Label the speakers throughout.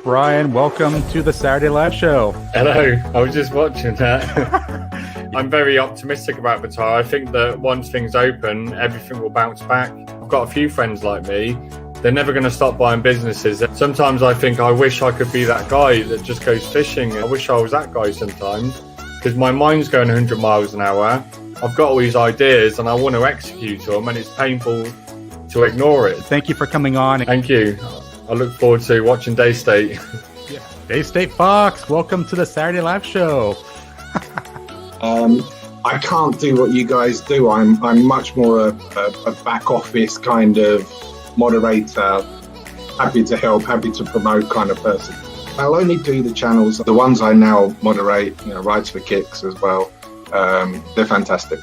Speaker 1: Brian, welcome to the Saturday Live Show.
Speaker 2: Hello, I was just watching that. I'm very optimistic about Pattaya. I think that once things open, everything will bounce back. I've got a few friends like me. They're never going to stop buying businesses. Sometimes I think I wish I could be that guy that just goes fishing. I wish I was that guy sometimes because my mind's going 100 miles an hour. I've got all these ideas and I want to execute them, and it's painful to ignore it.
Speaker 1: Thank you for coming on.
Speaker 2: Thank you. I look forward to watching Day State.
Speaker 1: Yeah. Day State Fox, welcome to the Saturday Live Show.
Speaker 3: I can't do what you guys do. I'm much more a back office kind of moderator, happy to help, happy to promote kind of person. I'll only do the channels, the ones I now moderate, Rides for Kicks as well. They're fantastic,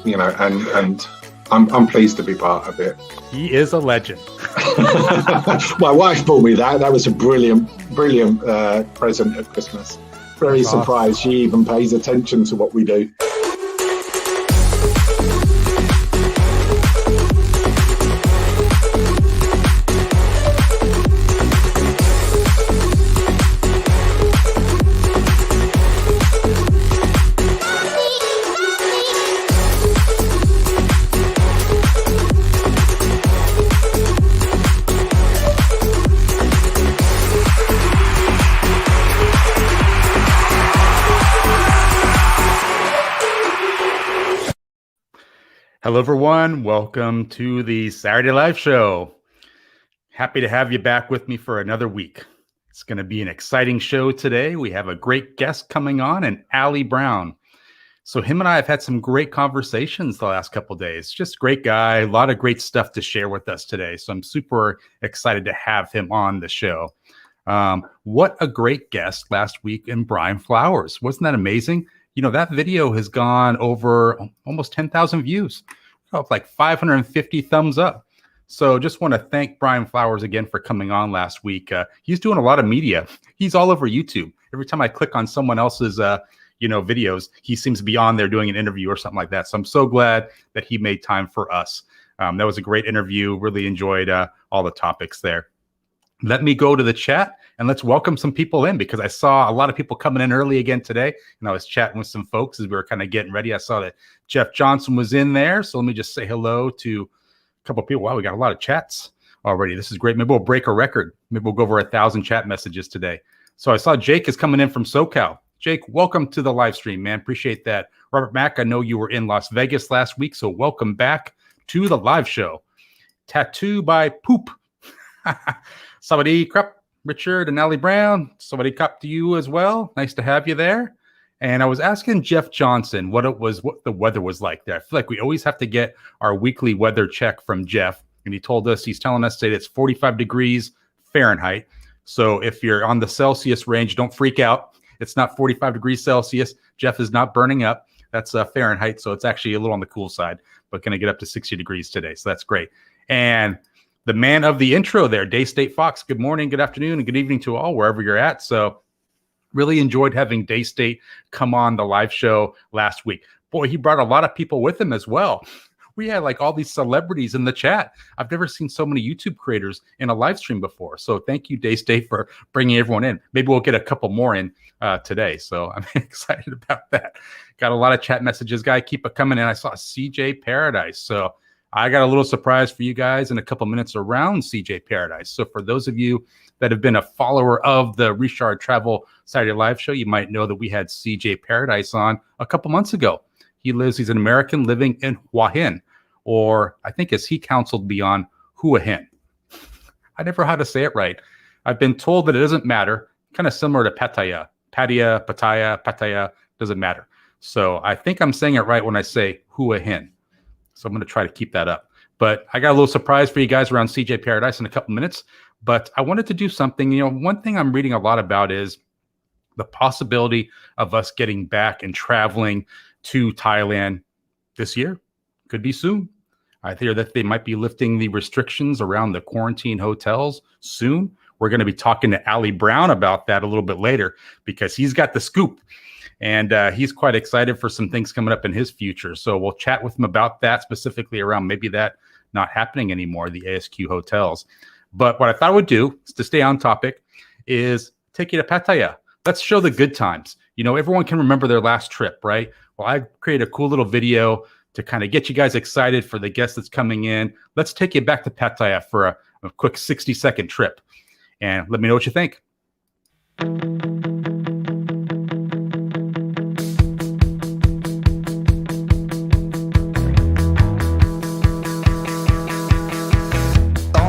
Speaker 3: and I'm pleased to be part of it.
Speaker 1: He is a legend.
Speaker 3: My wife bought me that. That was a brilliant present at Christmas. Very
Speaker 1: That's
Speaker 3: surprised
Speaker 1: awesome.
Speaker 3: She even pays attention to what we do.
Speaker 1: Hello, everyone. Welcome to the Saturday Live Show. Happy to have you back with me for another week. It's going to be an exciting show today. We have a great guest coming on, and Ali Brown. So him and I have had some great conversations the last couple of days. Just a great guy, a lot of great stuff to share with us today. So I'm super excited to have him on the show. What a great guest last week in Brian Flowers. Wasn't that amazing? That video has gone over almost 10,000 views, like 550 thumbs up. So just want to thank Brian Flowers again for coming on last week. He's doing a lot of media. He's all over YouTube. Every time I click on someone else's, videos, he seems to be on there doing an interview or something like that. So I'm so glad that he made time for us. That was a great interview. Really enjoyed all the topics there. Let me go to the chat and let's welcome some people in, because I saw a lot of people coming in early again today, and I was chatting with some folks as we were kind of getting ready. I saw that Jeff Johnson was in there. So let me just say hello to a couple of people. Wow, we got a lot of chats already. This is great. Maybe we'll break a record. Maybe we'll go over 1,000 chat messages today. So I saw Jake is coming in from SoCal. Jake, welcome to the live stream, man. Appreciate that. Robert Mack, I know you were in Las Vegas last week, so welcome back to the live show. Tattoo by Poop. Somebody crap, Richard and Ali Brown. Somebody cop to you as well. Nice to have you there. And I was asking Jeff Johnson what the weather was like there. I feel like we always have to get our weekly weather check from Jeff. And he told us, he's telling us that it's 45 degrees Fahrenheit. So if you're on the Celsius range, don't freak out. It's not 45 degrees Celsius. Jeff is not burning up. That's Fahrenheit. So it's actually a little on the cool side, but going to get up to 60 degrees today. So that's great. And the man of the intro there, Day State Fox. Good morning, good afternoon, and good evening to all, wherever you're at. So really enjoyed having Day State come on the live show last week. Boy, he brought a lot of people with him as well. We had like all these celebrities in the chat. I've never seen so many YouTube creators in a live stream before. So thank you, Day State, for bringing everyone in. Maybe we'll get a couple more in today. So I'm excited about that. Got a lot of chat messages, guy. Keep it coming in. I saw CJ Paradise. So I got a little surprise for you guys in a couple minutes around CJ Paradise. So for those of you that have been a follower of the Reeshard Travel Saturday Live Show, you might know that we had CJ Paradise on a couple months ago. He's an American living in Hua Hin, or I think as he counseled me on, Hua Hin. I never know how to say it right. I've been told that it doesn't matter, kind of similar to Pattaya. Pattaya, doesn't matter. So I think I'm saying it right when I say Hua Hin. So I'm going to try to keep that up. But I got a little surprise for you guys around CJ Paradise in a couple minutes. But I wanted to do something. One thing I'm reading a lot about is the possibility of us getting back and traveling to Thailand this year. Could be soon. I hear that they might be lifting the restrictions around the quarantine hotels soon. We're going to be talking to Ali Brown about that a little bit later because he's got the scoop. And he's quite excited for some things coming up in his future. So we'll chat with him about that, specifically around maybe that not happening anymore, the ASQ hotels. But what I thought I would do is to stay on topic is take you to Pattaya. Let's show the good times. You know, everyone can remember their last trip, right? Well, I created a cool little video to kind of get you guys excited for the guest that's coming in. Let's take you back to Pattaya for a quick 60-second trip. And let me know what you think.
Speaker 4: On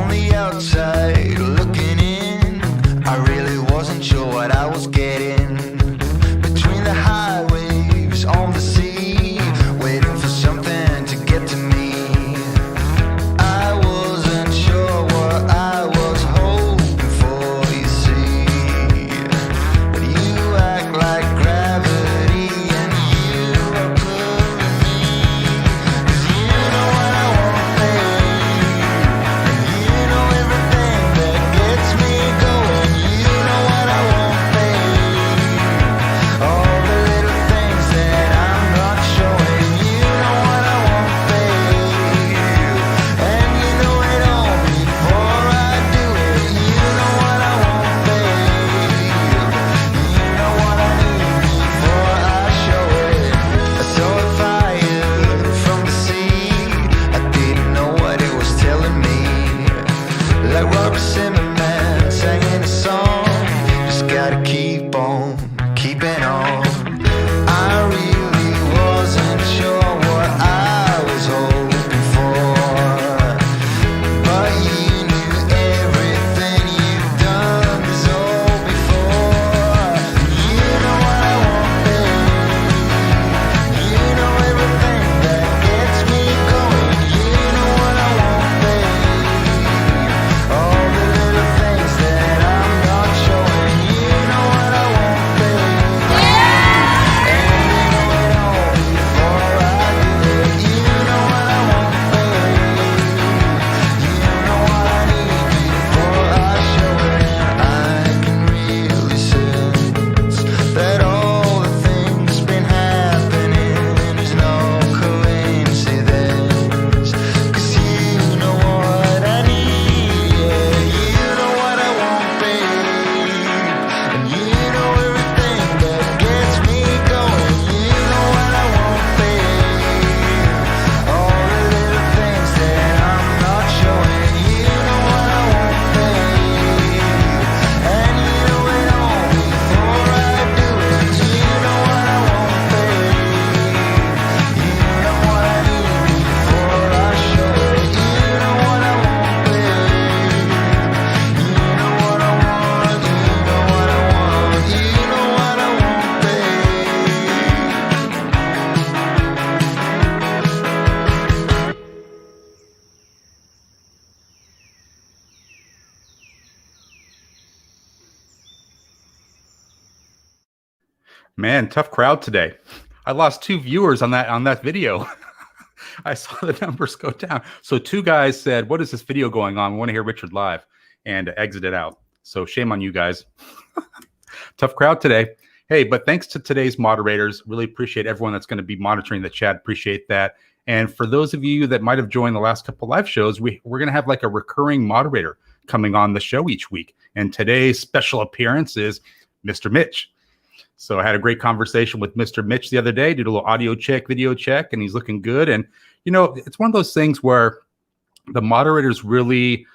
Speaker 4: the outside, looking in, I really wasn't sure what I was getting. Between the high waves on the sea, waiting for something to get to me. I wasn't sure what I was hoping for, you see. But you act like gravity and you are pulling me. 'Cause you know what I want, babe. You know everything that gets me going. You know what I want, babe. All the little things that I'm not showing. You know what I want, babe. And you know it all before I do it. You know what I want, babe. You know what I need before I show it. I saw a fire from the sea. I didn't know what it was telling me. Like Robert Zimmerman singing a song. Just gotta keep on keeping on. I really wasn't sure what I was hoping for, but you knew everything you've done so before. You know what I want, babe. You know everything that gets me going. You know what I want, babe. All the little things that I'm not showing. You know what I want, babe. And you know it all before I do it. You know what I want, babe. You know what I need before I show it. I can really sense that all the things been happening is no coincidence. 'Cause you know what I need, yeah. You know what I want, babe. And you know everything that gets me going. You know what I want, babe. All the little things that I'm not showing. You know what I want, babe. And you know it all before I do it. You know what I want, babe. You know what I need before I show it. You know what I want, babe. You know what I want. You know what I want. You know what I want,
Speaker 1: Man, tough crowd today. I lost 2 viewers on that video. I saw the numbers go down. So 2 guys said, "What is this video going on? We want to hear Reeshard live," and exited out. So shame on you guys. Tough crowd today. Hey, but thanks to today's moderators. Really appreciate everyone that's going to be monitoring the chat. Appreciate that. And for those of you that might have joined the last couple live shows, we're going to have like a recurring moderator coming on the show each week. And today's special appearance is MisterMitch. So I had a great conversation with MisterMitch the other day, did a little audio check, video check, and he's looking good. And, you know, it's one of those things where the moderators really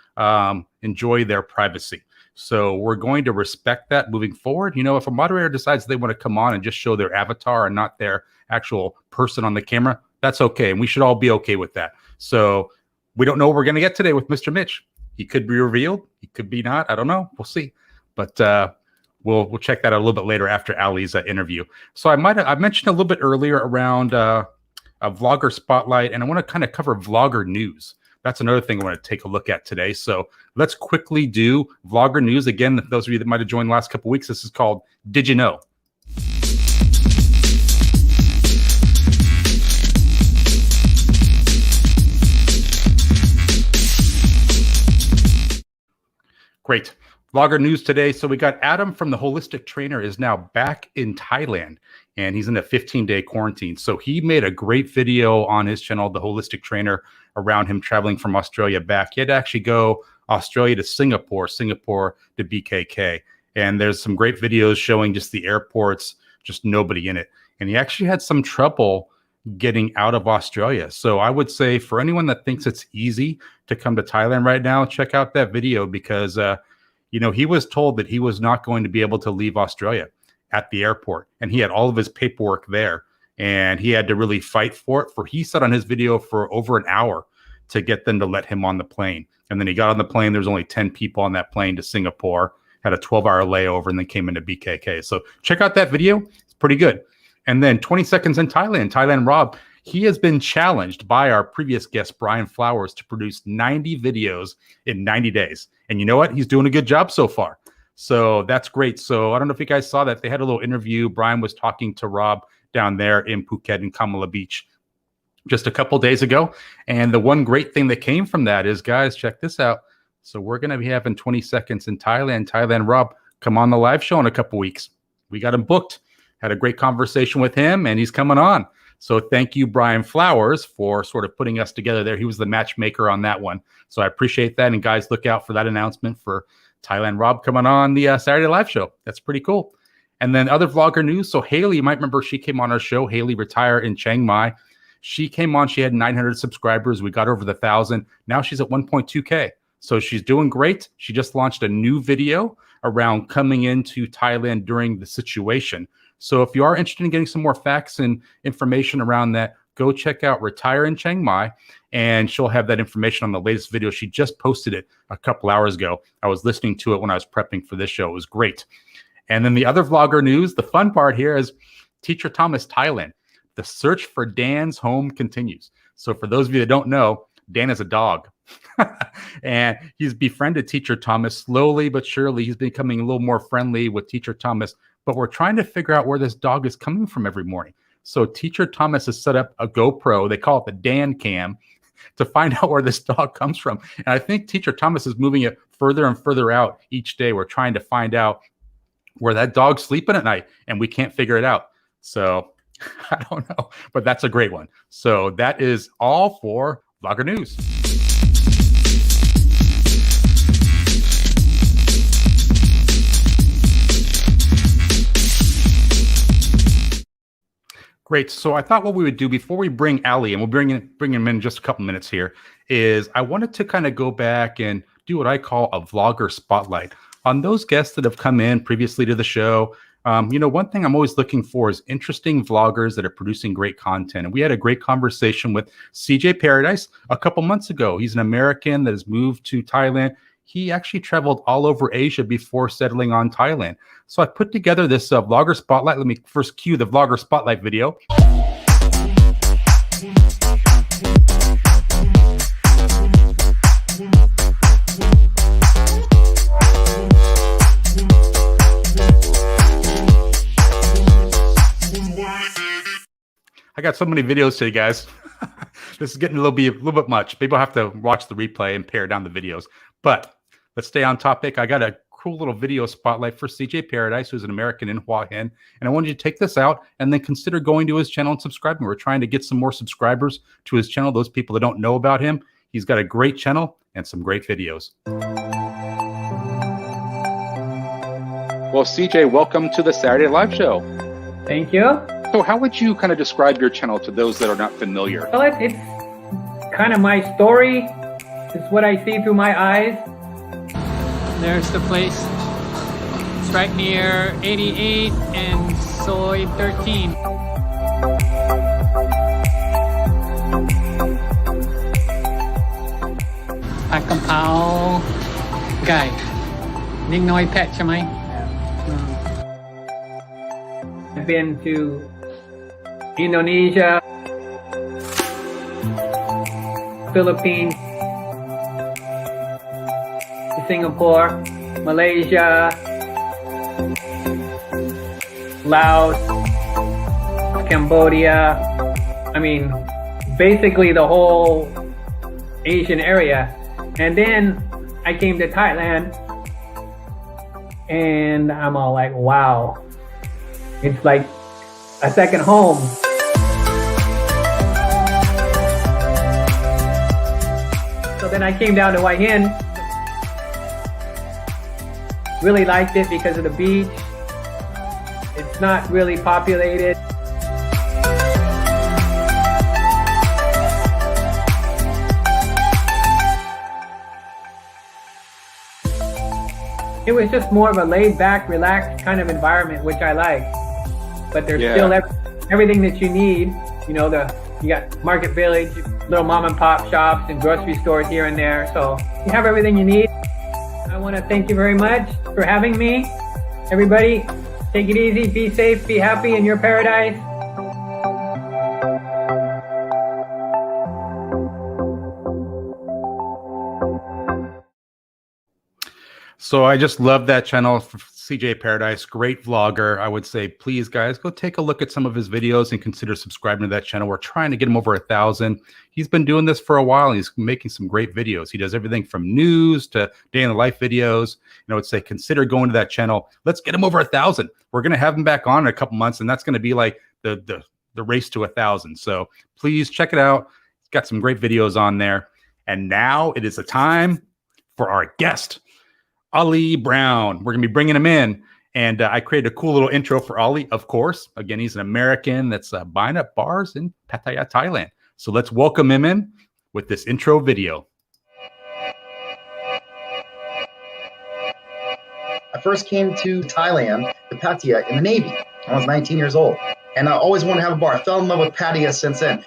Speaker 1: enjoy their privacy. So we're going to respect that moving forward. You know, if a moderator decides they want to come on and just show their avatar and not their actual person on the camera, that's okay. And we should all be okay with that. So we don't know what we're going to get today with MisterMitch. He could be revealed. He could be not. I don't know. We'll see. But we'll check that out a little bit later after Ali's interview. So I mentioned a little bit earlier around a vlogger spotlight, and I want to kind of cover vlogger news. That's another thing I want to take a look at today. So let's quickly do vlogger news. Again, those of you that might have joined the last couple of weeks, this is called Did You Know? Great. Vlogger news today. So we got Adam from the Holistic Trainer is now back in Thailand, and he's in a 15-day quarantine. So he made a great video on his channel, The Holistic Trainer, around him traveling from Australia back. He had to actually go Australia to Singapore, Singapore to BKK. And there's some great videos showing just the airports, just nobody in it. And he actually had some trouble getting out of Australia. So I would say for anyone that thinks it's easy to come to Thailand right now, check out that video because, he was told that he was not going to be able to leave Australia at the airport. And he had all of his paperwork there. And he had to really fight for it. He said on his video for over an hour to get them to let him on the plane. And then he got on the plane. There was only 10 people on that plane to Singapore, had a 12-hour layover, and then came into BKK. So check out that video. It's pretty good. And then 20 seconds in Thailand Rob, he has been challenged by our previous guest, Brian Flowers, to produce 90 videos in 90 days. And you know what? He's doing a good job so far. So that's great. So I don't know if you guys saw that. They had a little interview. Brian was talking to Rob down there in Phuket and Kamala Beach just a couple days ago. And the one great thing that came from that is, guys, check this out. So we're going to be having 20 seconds in Thailand Rob, come on the live show in a couple weeks. We got him booked. Had a great conversation with him, and he's coming on. So thank you, Brian Flowers, for sort of putting us together there. He was the matchmaker on that one. So I appreciate that. And guys, look out for that announcement for Thailand Rob coming on the Saturday live show. That's pretty cool. And then other vlogger news. So Haley, you might remember she came on our show. Haley retired in Chiang Mai. She came on. She had 900 subscribers. We got over the 1,000. Now she's at 1.2K. So she's doing great. She just launched a new video around coming into Thailand during the situation. So if you are interested in getting some more facts and information around that, go check out Retire in Chiang Mai, and she'll have that information on the latest video. She just posted it a couple hours ago. I was listening to it when I was prepping for this show. It was great. And then the other vlogger news, the fun part here is Teacher Thomas Thailand. The search for Dan's home continues. So for those of you that don't know, Dan is a dog. And he's befriended Teacher Thomas slowly but surely. He's becoming a little more friendly with Teacher Thomas. But we're trying to figure out where this dog is coming from every morning. So Teacher Thomas has set up a GoPro. They call it the Dan Cam to find out where this dog comes from. And I think Teacher Thomas is moving it further and further out each day. We're trying to find out where that dog's sleeping at night, and we can't figure it out. So I don't know, but that's a great one. So that is all for Vlogger News. Great. So I thought what we would do before we bring Ali, and we'll bring him in just a couple minutes here, is I wanted to kind of go back and do what I call a vlogger spotlight on those guests that have come in previously to the show. One thing I'm always looking for is interesting vloggers that are producing great content. And we had a great conversation with CJ Paradise a couple months ago. He's an American that has moved to Thailand. He actually traveled all over Asia before settling on Thailand. So I put together this vlogger spotlight. Let me first cue the vlogger spotlight video. I got so many videos today, guys. This is getting a little bit much. Maybe I'll have to watch the replay and pare down the videos. But let's stay on topic. I got a cool little video spotlight for CJ Paradise, who's an American in Hua Hin. And I wanted you to take this out and then consider going to his channel and subscribing. We're trying to get some more subscribers to his channel. Those people that don't know about him, he's got a great channel and some great videos. Well, CJ, welcome to the Saturday Live Show.
Speaker 5: Thank you.
Speaker 1: So how would you kind of describe your channel to those that are not familiar?
Speaker 5: Well, it's kind of my story. It's what I see through my eyes.
Speaker 6: There's the place. It's right near 88 and Soy 13.ผัดกะเพราไก่นิดน้อยแพะใช่ไหม
Speaker 5: I've been to Indonesia, Philippines, Singapore, Malaysia, Laos, Cambodia. I mean, basically the whole Asian area. And then I came to Thailand and I'm all like, wow, it's like a second home. So then I came down to Hua Hin really liked it because of the beach. It's not really populated. It was just more of a laid-back, relaxed kind of environment, which I like. But there's still everything that you need. You know, you got Market Village, little mom and pop shops and grocery stores here and there. So you have everything you need. I want to thank you very much for having me. Everybody, take it easy, be safe, be happy in your paradise.
Speaker 1: So I just love that channel, CJ Paradise, great vlogger. I would say, please guys, go take a look at some of his videos and consider subscribing to that channel. We're trying to get him over 1,000. He's been doing this for a while, and he's making some great videos. He does everything from news to day in the life videos. And I would say, consider going to that channel. Let's get him over 1,000. We're going to have him back on in a couple months, and that's going to be like the race to 1,000. So please check it out. He's got some great videos on there. And now it is the time for our guest, Ali Brown. We're going to be bringing him in. And I created a cool little intro for Ali, of course. Again, he's an American that's buying up bars in Pattaya, Thailand. So let's welcome him in with this intro video.
Speaker 7: I first came to Thailand, to Pattaya, in the Navy. I was 19 years old. And I always wanted to have a bar. I fell in love with Pattaya since then.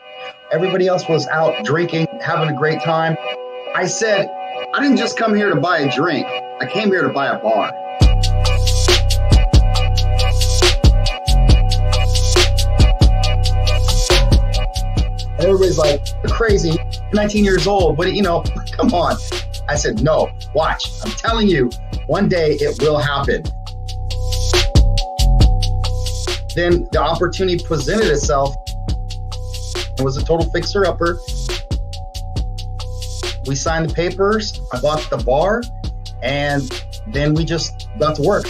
Speaker 7: Everybody else was out drinking, having a great time. I said, I didn't just come here to buy a drink. I came here to buy a bar. And everybody's like, you're crazy, 19 years old, but you know, come on. I said, no, watch. I'm telling you, one day it will happen. Then the opportunity presented itself. It was a total fixer-upper. We signed the papers, I bought the bar, and then we just got to work.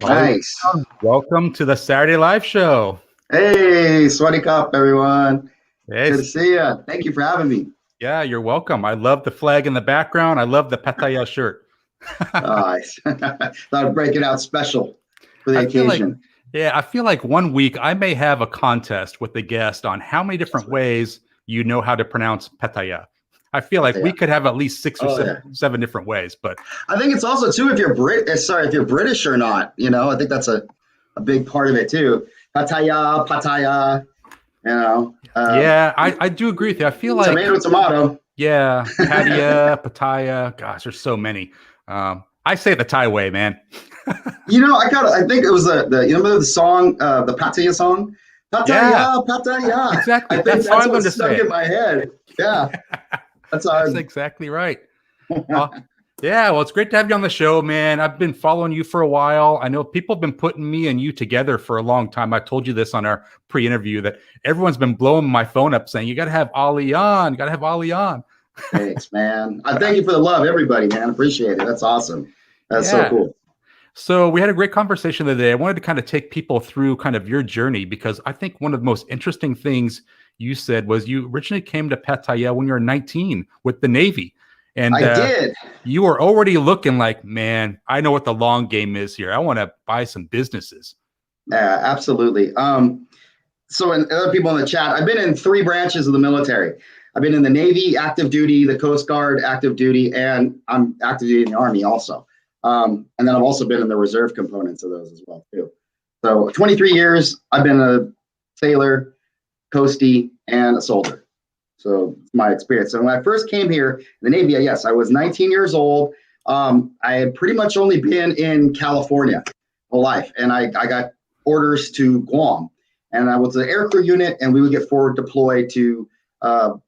Speaker 7: Nice.
Speaker 1: Welcome to the Saturday Live Show.
Speaker 7: Hey, sweaty cup, everyone.
Speaker 1: Hey.
Speaker 7: Good to see you. Thank you for having me.
Speaker 1: Yeah, you're welcome. I love the flag in the background. I love the Pattaya shirt.
Speaker 7: Nice. Thought I'd break it out special for the occasion.
Speaker 1: I feel like one week I may have a contest with the guest on how many different ways you know how to pronounce Pattaya. I feel like we could have at least six or seven different ways. But
Speaker 7: I think it's also too if you're British or not. You know, I think that's a big part of it too. Pattaya. You know.
Speaker 1: I do agree with you. I feel like
Speaker 7: tomato.
Speaker 1: Yeah, Pattaya. Gosh, there's so many. I say the Thai way, man.
Speaker 7: You know, I think it was you remember the song, the Pattaya song? Pattaya.
Speaker 1: Exactly.
Speaker 7: I think that's what stuck in my head. Yeah. That's
Speaker 1: exactly right. Well, it's great to have you on the show, man. I've been following you for a while. I know people have been putting me and you together for a long time. I told you this on our pre-interview that everyone's been blowing my phone up saying, you got to have Ali on. You got to have Ali on.
Speaker 7: Thanks, man. I thank you for the love, everybody, man. Appreciate it. That's awesome. That's so cool.
Speaker 1: So we had a great conversation today. I wanted to kind of take people through kind of your journey because I think one of the most interesting things you said was you originally came to Pattaya when you were 19 with the Navy. And
Speaker 7: I did.
Speaker 1: You were already looking like, man, I know what the long game is here. I want to buy some businesses.
Speaker 7: Yeah, absolutely. So and other people in the chat, I've been in 3 branches of the military. I've been in the Navy, active duty, the Coast Guard, active duty, and I'm active duty in the Army also. And then I've also been in the reserve components of those as well, too. So 23 years, I've been a sailor, coastie, and a soldier. So it's my experience. And when I first came here, the Navy, yes, I was 19 years old. I had pretty much only been in California whole life. And I got orders to Guam. And I was an aircrew unit, and we would get forward deployed to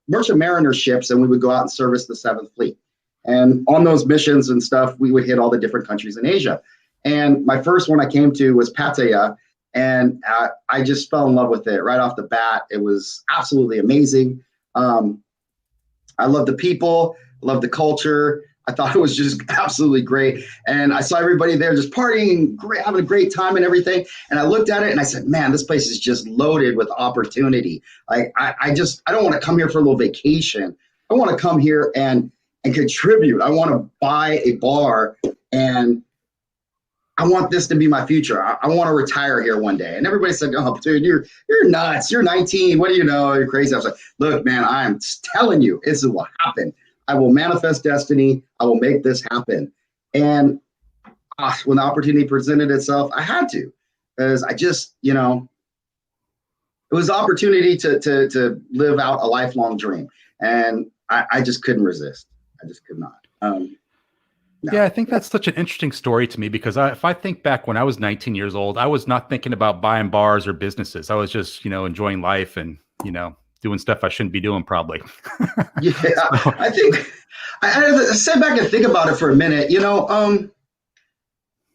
Speaker 7: merchant mariner ships, and we would go out and service the 7th Fleet. And on those missions and stuff, we would hit all the different countries in Asia. And my first one I came to was Pattaya, and I just fell in love with it right off the bat. It was absolutely amazing. I love the people, I love the culture. I thought it was just absolutely great. And I saw everybody there just partying, great, having a great time and everything. And I looked at it and I said, man, this place is just loaded with opportunity. Like I don't want to come here for a little vacation. I want to come here and contribute. I want to buy a bar, and I want this to be my future. I want to retire here one day. And everybody said, oh, dude, you're nuts. You're 19. What do you know? You're crazy. I was like, look, man, I'm telling you, this will happen. I will manifest destiny. I will make this happen. And when the opportunity presented itself, I had to, because I just, it was the opportunity to live out a lifelong dream. And I just couldn't resist. I just could not. No.
Speaker 1: Yeah, I think that's such an interesting story to me, because if I think back when I was 19 years old, I was not thinking about buying bars or businesses. I was just, enjoying life and, doing stuff I shouldn't be doing probably.
Speaker 7: Yeah, so. I think I sit back and think about it for a minute.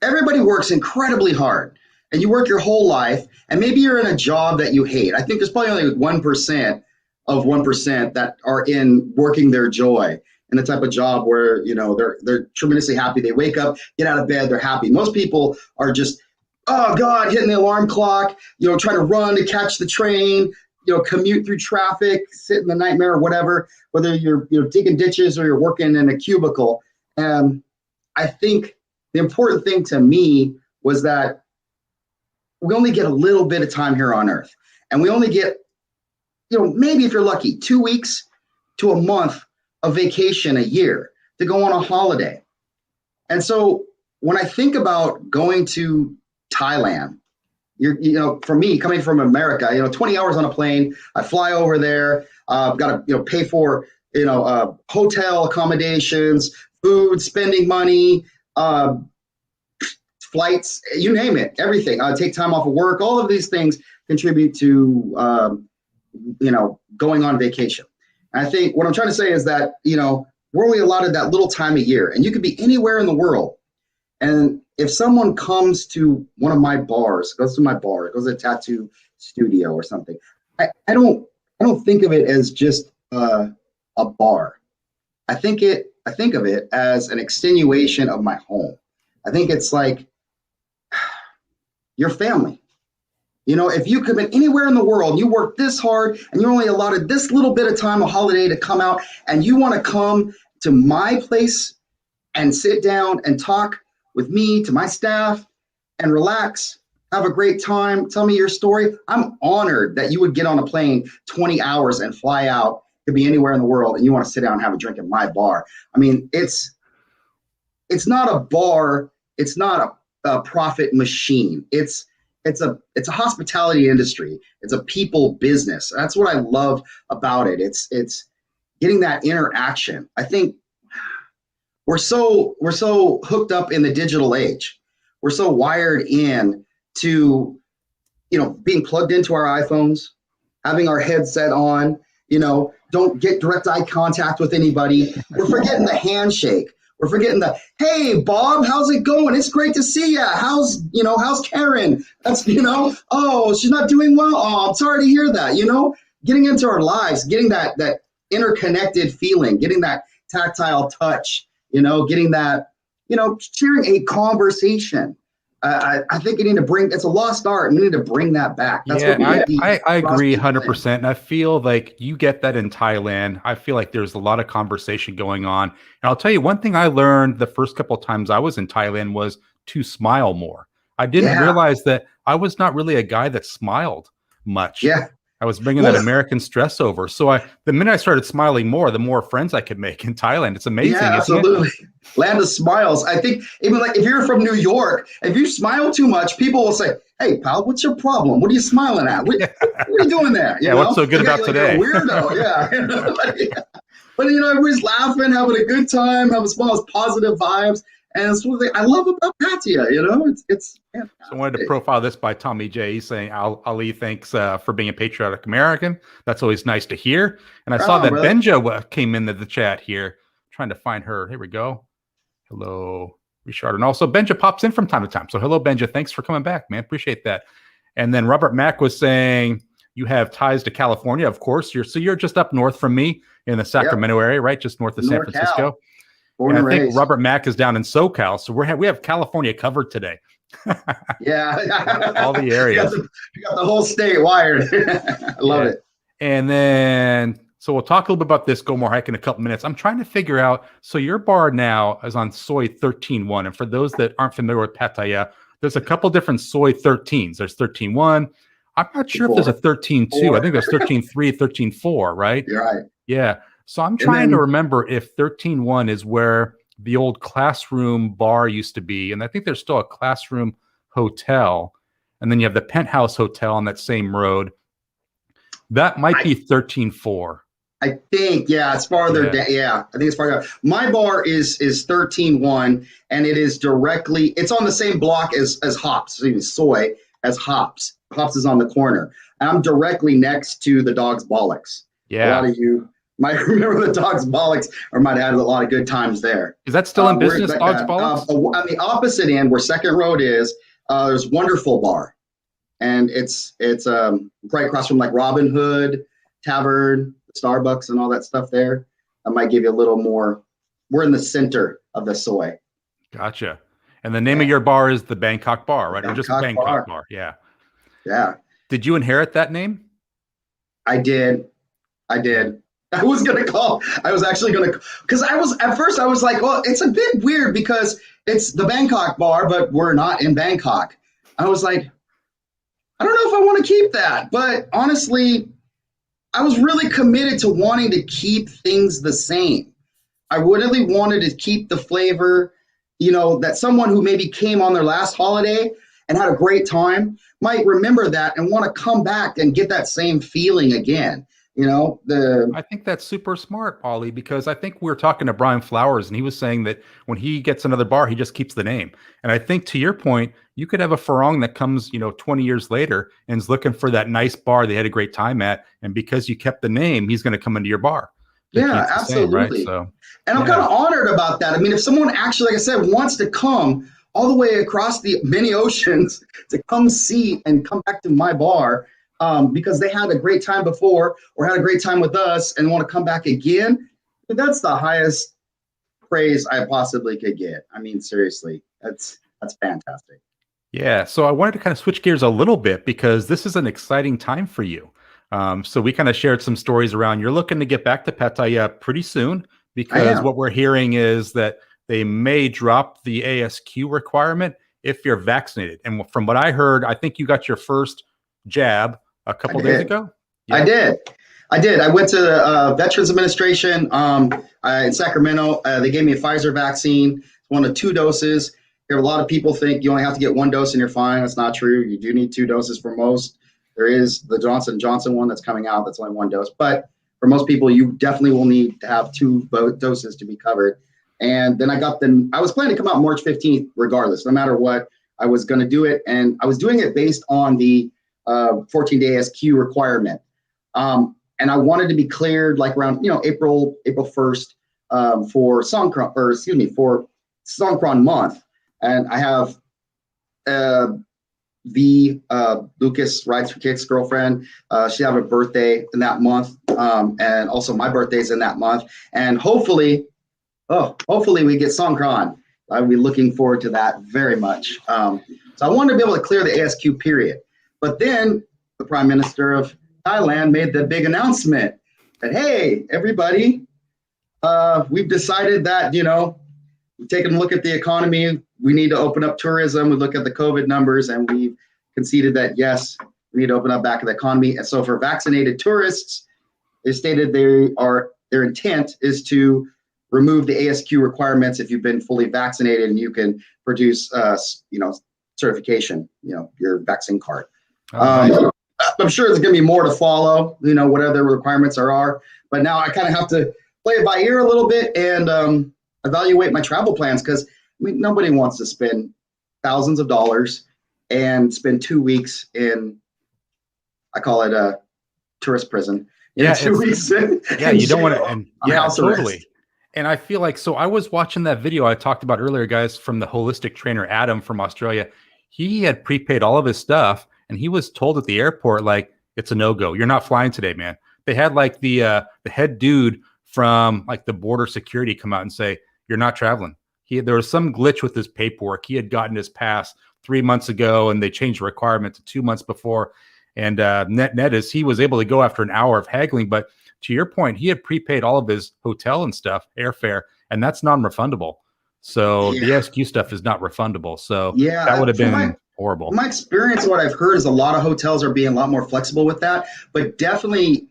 Speaker 7: Everybody works incredibly hard, and you work your whole life, and maybe you're in a job that you hate. I think there's probably only 1% of 1% that are in working their joy. And the type of job where, they're tremendously happy. They wake up, get out of bed, they're happy. Most people are just, oh God, hitting the alarm clock, trying to run to catch the train, commute through traffic, sit in the nightmare or whatever, whether you're digging ditches or you're working in a cubicle. I think the important thing to me was that we only get a little bit of time here on Earth. And we only get, maybe if you're lucky, 2 weeks to a month of vacation a year to go on a holiday. And so when I think about going to Thailand, for me, coming from America, 20 hours on a plane, I fly over there, got to, pay for, hotel accommodations, food, spending money, flights, you name it, everything. Take time off of work. All of these things contribute to, going on vacation. And I think what I'm trying to say is that, we're only allotted that little time a year, and you could be anywhere in the world. And if someone comes to one of my bars, goes to a tattoo studio or something, I don't think of it as just a bar. I think of it as an extenuation of my home. I think it's like your family. If you could be anywhere in the world, you work this hard and you're only allotted this little bit of time, a holiday to come out, and you want to come to my place and sit down and talk with me, to my staff, and relax, have a great time, tell me your story. I'm honored that you would get on a plane 20 hours and fly out to be anywhere in the world, and you want to sit down and have a drink at my bar. I mean, it's not a bar. It's not a profit machine. It's a hospitality industry. It's a people business. That's what I love about it. It's getting that interaction. I think we're so hooked up in the digital age. We're so wired in to, being plugged into our iPhones, having our headset on, don't get direct eye contact with anybody. We're forgetting the handshake. We're forgetting the, hey, Bob, how's it going? It's great to see you. How's Karen? That's, oh, she's not doing well. Oh, I'm sorry to hear that, getting into our lives, getting that interconnected feeling, getting that tactile touch, getting that, sharing a conversation. I think you need to bring, it's a lost art, and we need to bring that back. That's what
Speaker 1: I agree 100%. And I feel like you get that in Thailand. I feel like there's a lot of conversation going on. And I'll tell you, one thing I learned the first couple of times I was in Thailand was to smile more. I didn't realize that I was not really a guy that smiled much. Yeah. I was bringing that American stress over. So the minute I started smiling more, the more friends I could make in Thailand. It's amazing. Yeah,
Speaker 7: absolutely. Land of smiles. I think even like if you're from New York, if you smile too much, people will say, hey, pal, what's your problem? What are you smiling at? What are you doing there? You know?
Speaker 1: What's so good about today?
Speaker 7: Weirdo. Yeah. But, everybody's laughing, having a good time, having smiles, positive vibes. And it's what I love about Pattaya, it's
Speaker 1: So I wanted to profile this by Tommy J. He's saying, Ali, thanks for being a patriotic American. That's always nice to hear. And I saw that Benja came into the chat here. Trying to find her. Here we go. Hello, Reeshard. And also Benja pops in from time to time. So hello, Benja. Thanks for coming back, man. Appreciate that. And then Robert Mack was saying, you have ties to California, of course. You're just up north from me in the Sacramento area, right? Just north of San Francisco.
Speaker 7: Born
Speaker 1: And
Speaker 7: and
Speaker 1: I think
Speaker 7: raised.
Speaker 1: Robert Mack is down in SoCal, so we have California covered today.
Speaker 7: Yeah.
Speaker 1: All the areas.
Speaker 7: You got the whole state wired. I love it.
Speaker 1: And then, so we'll talk a little bit about this Go More Hike in a couple minutes. I'm trying to figure out, so your bar now is on soy 13.1. And for those that aren't familiar with Pattaya, there's a couple different soy 13s. There's 13.1. I'm not sure if there's a 13.2. I think there's 13.3, 13.4, right?
Speaker 7: You're right.
Speaker 1: Yeah. So I'm trying to remember if 13.1 is where the old Classroom bar used to be. And I think there's still a Classroom hotel. And then you have the Penthouse Hotel on that same road. That might be 13.4.
Speaker 7: I think, yeah, it's farther down. Yeah, I think it's farther down. My bar is 13.1, and it is directly, it's on the same block as Hops, soy, as Hops. Hops is on the corner. And I'm directly next to the Dog's Bollocks.
Speaker 1: Yeah.
Speaker 7: A lot of you might remember the Dog's Bollocks or might have had a lot of good times there.
Speaker 1: Is that still in business, Dog's Bollocks?
Speaker 7: On the opposite end, where Second Road is, there's Wonderful Bar. And it's right across from like Robin Hood Tavern, Starbucks, and all that stuff there. I might give you a little more. We're in the center of the soy.
Speaker 1: Gotcha. And the name of your bar is the Bangkok Bar, right? Or just Bangkok Bar. Yeah.
Speaker 7: Yeah.
Speaker 1: Did you inherit that name?
Speaker 7: I did. I was actually going to, because at first I was like, well, it's a bit weird because it's the Bangkok Bar, but we're not in Bangkok. I was like, I don't know if I want to keep that, but honestly, I was really committed to wanting to keep things the same. I really wanted to keep the flavor, that someone who maybe came on their last holiday and had a great time might remember that and want to come back and get that same feeling again. I
Speaker 1: think that's super smart, Ollie, because I think we were talking to Brian Flowers and he was saying that when he gets another bar, he just keeps the name. And I think to your point, you could have a Farong that comes, 20 years later and is looking for that nice bar they had a great time at. And because you kept the name, he's going to come into your bar.
Speaker 7: Yeah, absolutely.
Speaker 1: Same, right? So,
Speaker 7: and I'm kind of honored about that. I mean, if someone actually, like I said, wants to come all the way across the many oceans to come see and come back to my bar, because they had a great time before or had a great time with us and want to come back again, that's the highest praise I possibly could get. I mean, seriously, that's fantastic.
Speaker 1: Yeah. So I wanted to kind of switch gears a little bit because this is an exciting time for you. So we kind of shared some stories around you're looking to get back to Pattaya pretty soon because what we're hearing is that they may drop the ASQ requirement if you're vaccinated. And from what I heard, I think you got your first jab a couple days ago.
Speaker 7: Yeah. I did. I went to the Veterans Administration in Sacramento. They gave me a Pfizer vaccine, one of 2 doses. A lot of people think you only have to get 1 dose and you're fine. That's not true. You do need 2 doses for most. There is the Johnson & Johnson one that's coming out. That's only 1 dose. But for most people, you definitely will need to have 2 doses to be covered. And then I was planning to come out March 15th regardless, no matter what. I was going to do it. And I was doing it based on the 14-day ASQ requirement. And I wanted to be cleared like around, April 1st for Songkran month. And I have Lucas Rides for Kicks girlfriend. She had a birthday in that month. And also my birthday's in that month. And hopefully we get Songkran. I'll be looking forward to that very much. So I wanted to be able to clear the ASQ period. But then the Prime Minister of Thailand made the big announcement that, hey, everybody, we've decided that, we've taken a look at the economy. We need to open up tourism. We look at the COVID numbers and we've conceded that, yes, we need to open up back the economy. And so for vaccinated tourists, they stated their intent is to remove the ASQ requirements if you've been fully vaccinated and you can produce, certification, your vaccine card. I'm sure there's going to be more to follow, whatever the requirements are. But now I kind of have to play it by ear a little bit and evaluate my travel plans because nobody wants to spend thousands of dollars and spend 2 weeks in, I call it a tourist prison. 2 weeks. You
Speaker 1: don't want to. Totally.
Speaker 7: Arrest.
Speaker 1: And I feel like, so I was watching that video I talked about earlier, guys, from the holistic trainer, Adam from Australia. He had prepaid all of his stuff and he was told at the airport, like, it's a no-go. You're not flying today, man. They had like the head dude from like the border security come out and say, you're not traveling. There was some glitch with his paperwork. He had gotten his pass 3 months ago, and they changed the requirement to 2 months before. And net is he was able to go after an hour of haggling. But to your point, he had prepaid all of his hotel and stuff, airfare, and that's non-refundable. So the ASQ stuff is not refundable. So that would have been horrible.
Speaker 7: My experience, what I've heard is a lot of hotels are being a lot more flexible with that. But definitely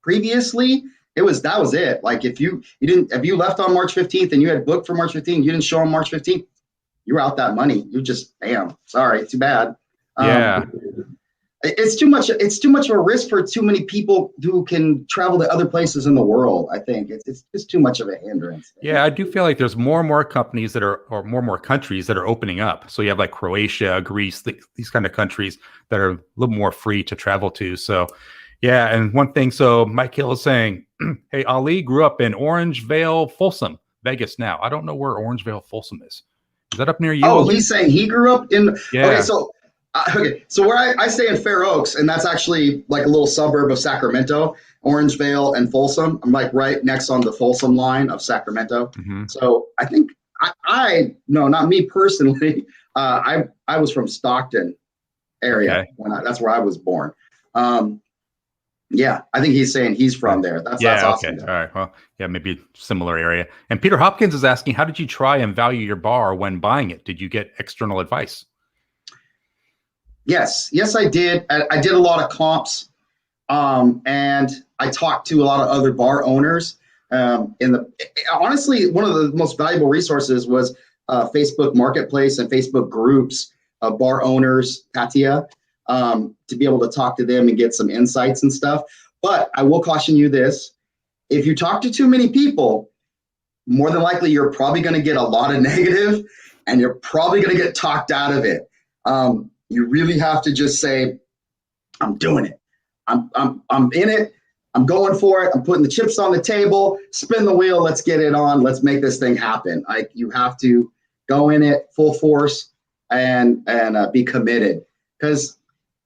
Speaker 7: previously, that was it. Like if you left on March 15th and you had booked for March 15th, you didn't show on March 15th, you were out that money. You just, damn, sorry, too bad. It's too much of a risk for too many people who can travel to other places in the world. I think it's just too much of a hindrance.
Speaker 1: Yeah, I do feel like there's more and more companies or more and more countries that are opening up. So you have like Croatia, Greece, these kind of countries that are a little more free to travel to. So yeah, and one thing, so Mike Hill is saying, hey, Ali grew up in Orangevale, Folsom, Vegas now. I don't know where Orangevale, Folsom is. Is that up near you?
Speaker 7: Oh,
Speaker 1: Ali?
Speaker 7: He's saying he grew up in,
Speaker 1: yeah.
Speaker 7: Okay, so where I stay in Fair Oaks, and that's actually like a little suburb of Sacramento, Orangevale and Folsom. I'm like right next on the Folsom line of Sacramento. Mm-hmm. So I think no, not me personally. I was from Stockton area. Okay. That's where I was born. Yeah, I think he's saying he's from there. That's awesome.
Speaker 1: Okay. All right. Well, yeah, maybe similar area. And Peter Hopkins is asking, how did you try and value your bar when buying it? Did you get external advice?
Speaker 7: Yes, I did. I did a lot of comps, and I talked to a lot of other bar owners. Honestly, one of the most valuable resources was Facebook Marketplace and Facebook groups of bar owners, Pattaya, to be able to talk to them and get some insights and stuff. But I will caution you this: if you talk to too many people, more than likely you're probably going to get a lot of negative, and you're probably going to get talked out of it. You really have to just say, I'm doing it. I'm in it. I'm going for it. I'm putting the chips on the table, spin the wheel. Let's get it on. Let's make this thing happen. Like you have to go in it full force and be committed. Because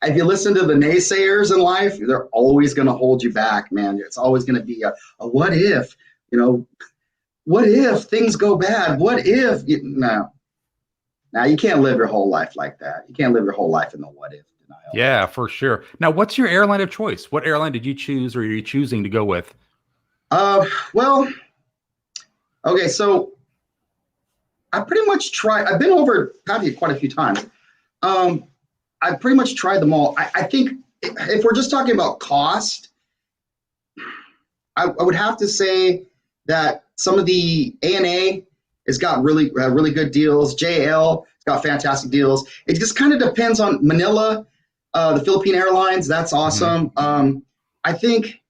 Speaker 7: if you listen to the naysayers in life, they're always going to hold you back, man. It's always going to be a what if, what if things go bad? What if? No. Now, you can't live your whole life like that. You can't live your whole life in the what if denial.
Speaker 1: Yeah, for sure. Now, what's your airline of choice? What airline did you choose or are you choosing to go with?
Speaker 7: Well, okay, so I pretty much tried. I've been over Pattaya quite a few times. I pretty much tried them all. I think if we're just talking about cost, I would have to say that some of the ANA has got really good deals. JL has got fantastic deals. It just kind of depends on Manila, the Philippine Airlines. That's awesome. Mm-hmm. I think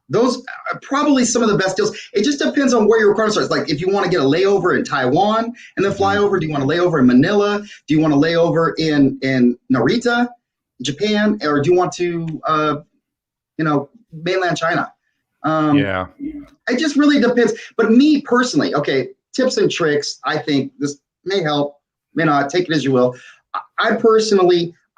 Speaker 7: those are probably some of the best deals. It just depends on where your requirements are. It's like if you want to get a layover in Taiwan and then fly over, do you want to lay over in Manila? Do you want to lay over in Narita, Japan? Or do you want to, mainland China? It just really depends. But me personally, okay, tips and tricks, I think this may help, may not, take it as you will. I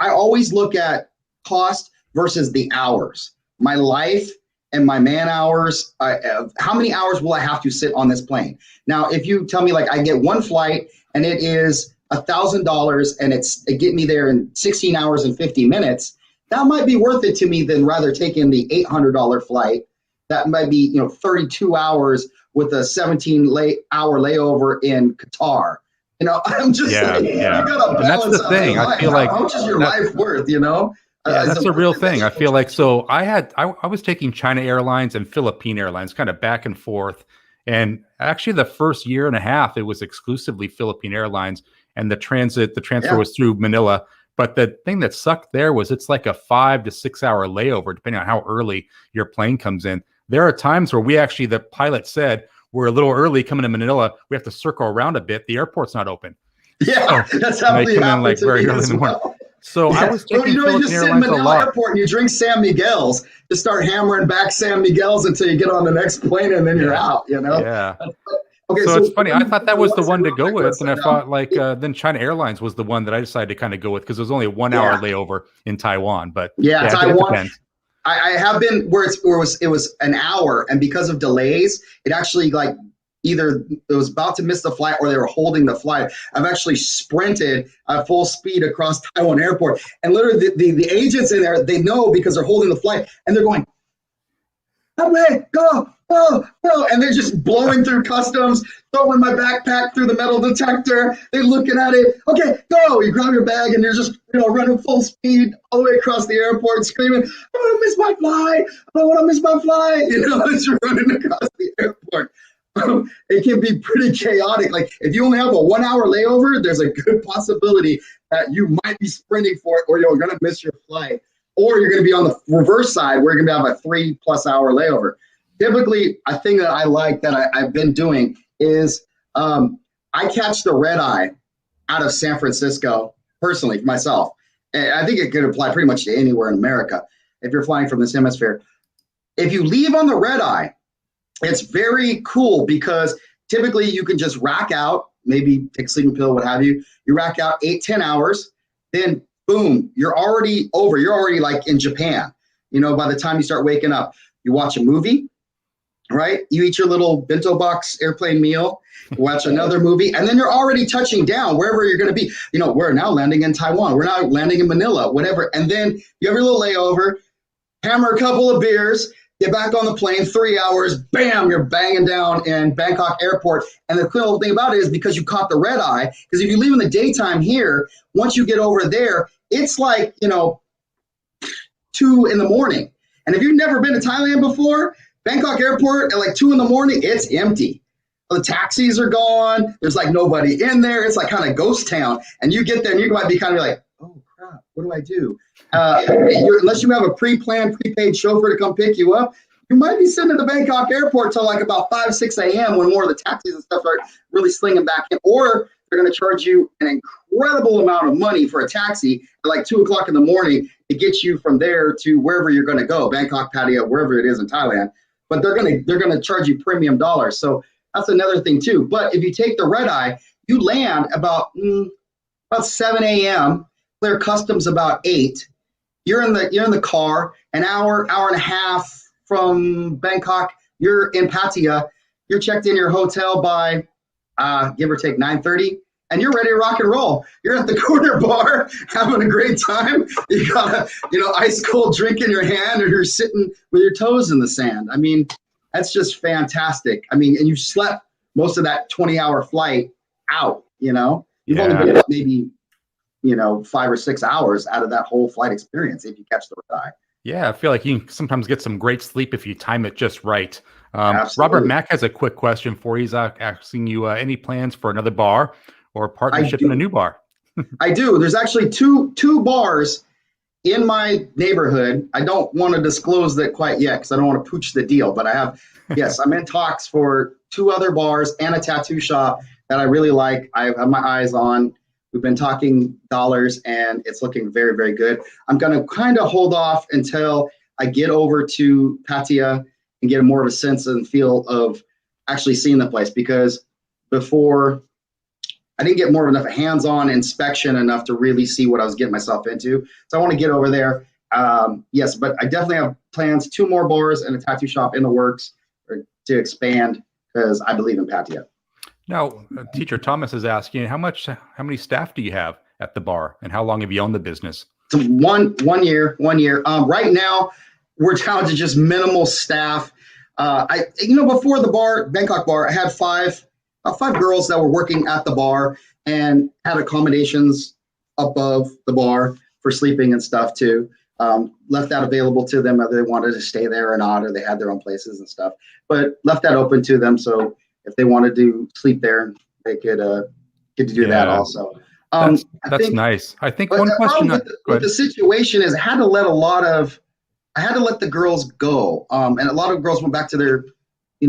Speaker 7: always look at cost versus the hours. My life and my man hours, how many hours will I have to sit on this plane? Now, if you tell me like I get one flight and it is $1,000 and it get me there in 16 hours and 50 minutes, that might be worth it to me than rather taking the $800 flight. That might be, 32 hours with a 17-hour layover in Qatar. I'm just you gotta balance.
Speaker 1: And that's the thing. I feel like
Speaker 7: how much is your life worth?
Speaker 1: That's a real thing. I feel like so. I was taking China Airlines and Philippine Airlines, kind of back and forth. And actually, the first year and a half, it was exclusively Philippine Airlines, and the transfer was through Manila. But the thing that sucked there was it's like a 5 to 6 hour layover, depending on how early your plane comes in. There are times where the pilot said, we're a little early coming to Manila. We have to circle around a bit. The airport's not open.
Speaker 7: Yeah, that's how they come in like very early in the morning.
Speaker 1: So I was taking Philippine
Speaker 7: you just sit in
Speaker 1: Airlines
Speaker 7: Manila Airport and you drink San Miguel's. Just start hammering back San Miguel's until you get on the next plane and then you're out,
Speaker 1: Yeah.
Speaker 7: Okay,
Speaker 1: so it's funny. I thought that was the one to go with, and I thought then China Airlines was the one that I decided to kind of go with because it was only a 1 hour layover in Taiwan. But
Speaker 7: Taiwan. I have been where it was an hour, and because of delays, it actually either it was about to miss the flight or they were holding the flight. I've actually sprinted at full speed across Taiwan airport, and literally the agents in there, they know because they're holding the flight, and they're going, "Away, go, go, go," and they're just blowing through customs, throwing my backpack through the metal detector. They're looking at it. Okay, go. You grab your bag, and you're just running full speed all the way across the airport, screaming, "I don't want to miss my flight! I don't want to miss my flight!" As you're running across the airport. It can be pretty chaotic. Like if you only have a 1 hour layover, there's a good possibility that you might be sprinting for it, or you're going to miss your flight, or you're going to be on the reverse side where you're going to have a 3+ hour layover. Typically, a thing that I like that I've been doing is I catch the red eye out of San Francisco personally for myself. And I think it could apply pretty much to anywhere in America if you're flying from this hemisphere. If you leave on the red eye, it's very cool because typically you can just rack out, maybe take a sleeping pill, what have you. You rack out 8-10 hours, then boom, you're already over. You're already like in Japan. By the time you start waking up, you watch a movie, right? You eat your little bento box airplane meal, watch another movie, and then you're already touching down wherever you're going to be. We're now landing in Taiwan. We're now landing in Manila, whatever. And then you have your little layover, hammer a couple of beers, get back on the plane, 3 hours, bam, you're banging down in Bangkok airport. And the cool thing about it is because you caught the red eye, because if you leave in the daytime here, once you get over there, it's like, 2 in the morning. And if you've never been to Thailand before, Bangkok airport at like 2 in the morning, it's empty. The taxis are gone. There's like nobody in there. It's like kind of ghost town. And you get there and you might be kind of like, oh crap, what do I do? Unless you have a pre-planned, prepaid chauffeur to come pick you up, you might be sitting at the Bangkok airport till like about 5-6 a.m. when more of the taxis and stuff are really slinging back in. Or they're going to charge you an incredible amount of money for a taxi at like 2 o'clock in the morning to get you from there to wherever you're going to go, Bangkok, Pattaya, wherever it is in Thailand. But they're going to charge you premium dollars. So that's another thing too. But if you take the red eye, you land about 7 a.m., clear customs about 8. You're in the car, an hour and a half from Bangkok. You're in Pattaya. You're checked in your hotel by give or take 9:30, and you're ready to rock and roll. You're at the corner bar having a great time. You got a ice cold drink in your hand, or you're sitting with your toes in the sand. I mean, that's just fantastic. I mean, and you slept most of that 20-hour flight out. You've only been up maybe 5 or 6 hours out of that whole flight experience if you catch the red eye.
Speaker 1: Yeah, I feel like you can sometimes get some great sleep if you time it just right.
Speaker 7: Absolutely.
Speaker 1: Robert Mack has a quick question for you. He's asking you any plans for another bar or partnership in a new bar?
Speaker 7: I do. There's actually two bars in my neighborhood. I don't want to disclose that quite yet because I don't want to pooch the deal. But I have, yes, I'm in talks for 2 other bars and a tattoo shop that I really like. I have my eyes on. We've been talking dollars, and it's looking very, very good. I'm going to kind of hold off until I get over to Pattaya and get more of a sense and feel of actually seeing the place, because before I didn't get more of enough hands-on inspection enough to really see what I was getting myself into. So I want to get over there. Yes, but I definitely have plans, 2 more bars and a tattoo shop in the works to expand because I believe in Pattaya.
Speaker 1: Now, Teacher Thomas is asking, how many staff do you have at the bar, and how long have you owned the business?
Speaker 7: So one year. Right now, we're down to just minimal staff. Before the bar, Bangkok bar, I had 5 girls that were working at the bar and had accommodations above the bar for sleeping and stuff too. Left that available to them whether they wanted to stay there or not, or they had their own places and stuff, but left that open to them. So if they wanted to sleep there, they could get to do that also.
Speaker 1: That's nice. I think one question
Speaker 7: with the situation is I had to let the girls go. And a lot of girls went back to their,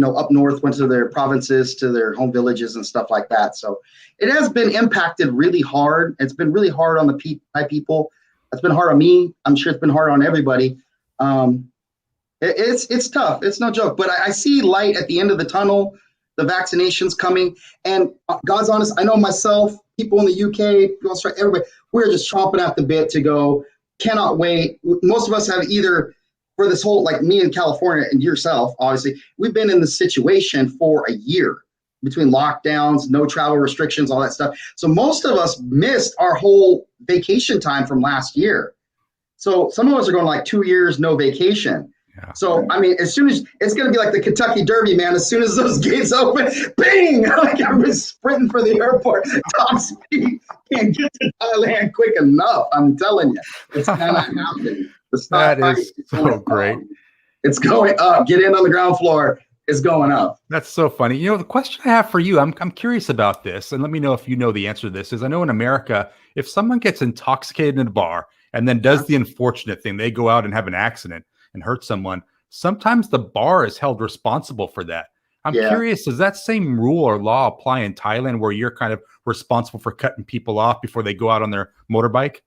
Speaker 7: up north, went to their provinces, to their home villages and stuff like that. So it has been impacted really hard. It's been really hard on the Thai people. It's been hard on me. I'm sure it's been hard on everybody. It's tough. It's no joke. But I see light at the end of the tunnel. The vaccination's coming. And God's honest, I know myself, people in the UK, Australia, everybody, we're just chomping at the bit to go. Cannot wait. Most of us have either, for this whole, like me in California and yourself, obviously, we've been in this situation for a year. between lockdowns, no travel restrictions, all that stuff. So most of us missed our whole vacation time from last year. So some of us are going like 2 years, no vacation.
Speaker 1: Yeah.
Speaker 7: So, I mean, as soon as it's going to be like the Kentucky Derby, man, as soon as those gates open, bing, like everybody's sprinting for the airport, top speed, can't get to Thailand quick enough. I'm telling you, it's going to happen.
Speaker 1: That is so great.
Speaker 7: It's going up. Get in on the ground floor. It's going up.
Speaker 1: That's so funny. You know, the question I have for you, I'm curious about this, and let me know if you know the answer to this, is I know in America, if someone gets intoxicated in a bar and then does the unfortunate thing, they go out and have an accident and hurt someone, sometimes the bar is held responsible for that. I'm curious, does that same rule or law apply in Thailand where you're kind of responsible for cutting people off before they go out on their motorbike?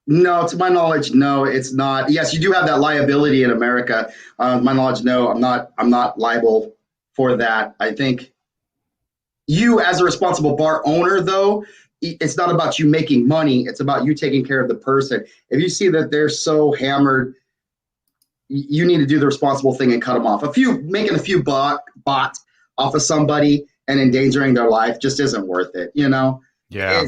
Speaker 7: No, to my knowledge, no, it's not. Yes, you do have that liability in America. My knowledge, no, I'm not liable for that. I think you, as a responsible bar owner, though, it's not about you making money. It's about you taking care of the person. If you see that they're so hammered, you need to do the responsible thing and cut them off. Making a few bot off of somebody and endangering their life just isn't worth it. You know?
Speaker 1: Yeah,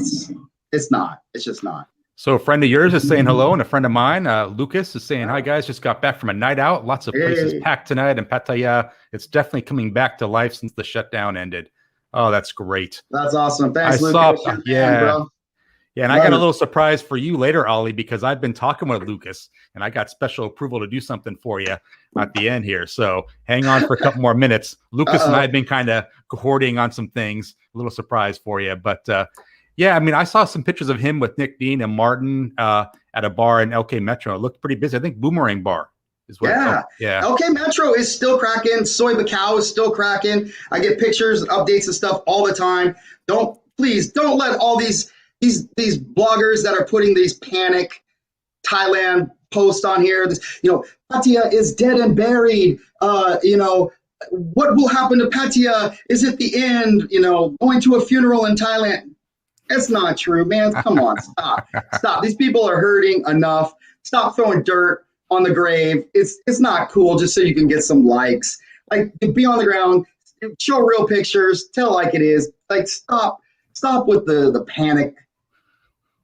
Speaker 7: it's not. It's just not.
Speaker 1: So a friend of yours is saying hello, and a friend of mine, Lucas, is saying, hi, guys, just got back from a night out. Lots of places packed tonight in Pattaya. It's definitely coming back to life since the shutdown ended. Oh, that's great.
Speaker 7: That's awesome. Thanks, Lucas.
Speaker 1: Bro. Yeah, and I got a little surprise for you later, Ollie, because I've been talking with Lucas, and I got special approval to do something for you at the end here. So hang on for a couple more minutes. Lucas and I have been kind of cohorting on some things. A little surprise for you. But, yeah, I mean, I saw some pictures of him with Nick Dean and Martin at a bar in LK Metro. It looked pretty busy. I think Boomerang Bar is what. Yeah.
Speaker 7: LK Metro is still cracking. Soy Bacao is still cracking. I get pictures, updates, and stuff all the time. Please don't let all these bloggers that are putting these panic Thailand posts on here. Pattaya is dead and buried. What will happen to Pattaya? Is it the end? Going to a funeral in Thailand. That's not true, man. Come on, stop. These people are hurting enough. Stop throwing dirt on the grave. It's not cool just so you can get some likes. Like, be on the ground, show real pictures, tell like it is. Like, stop with the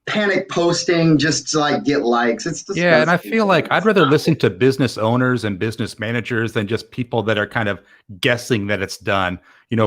Speaker 7: panic posting just to like get likes. It's just
Speaker 1: and I feel like I'd rather listen to business owners and business managers than just people that are kind of guessing that it's done.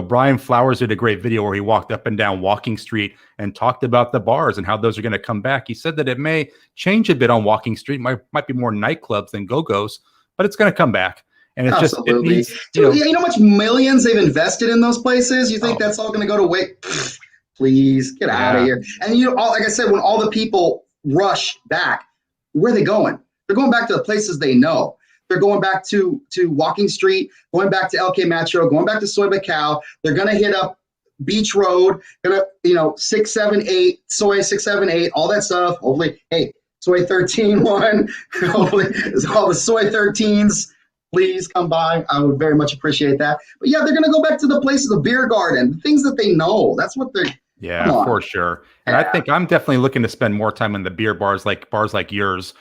Speaker 1: Brian Flowers did a great video where he walked up and down Walking Street and talked about the bars and how those are going to come back. He said that it may change a bit on Walking Street, might be more nightclubs than go-go's, but it's going to come back. And it's
Speaker 7: absolutely. Dude, you know how much millions they've invested in those places? You think that's all going to go to waste? Please get out of here. And like I said, when all the people rush back, where are they going? They're going back to the places they know. They're going back to Walking Street, going back to LK Metro, going back to Soy Bacao. They're going to hit up Beach Road, 678, Soy 678, all that stuff. Hopefully, hey, Soy 13 one. Hopefully, it's all the Soy 13s. Please come by. I would very much appreciate that. But yeah, they're going to go back to the places, the beer garden, the things that they know. That's what they're.
Speaker 1: Yeah, for sure. And I think I'm definitely looking to spend more time in the beer bars like yours,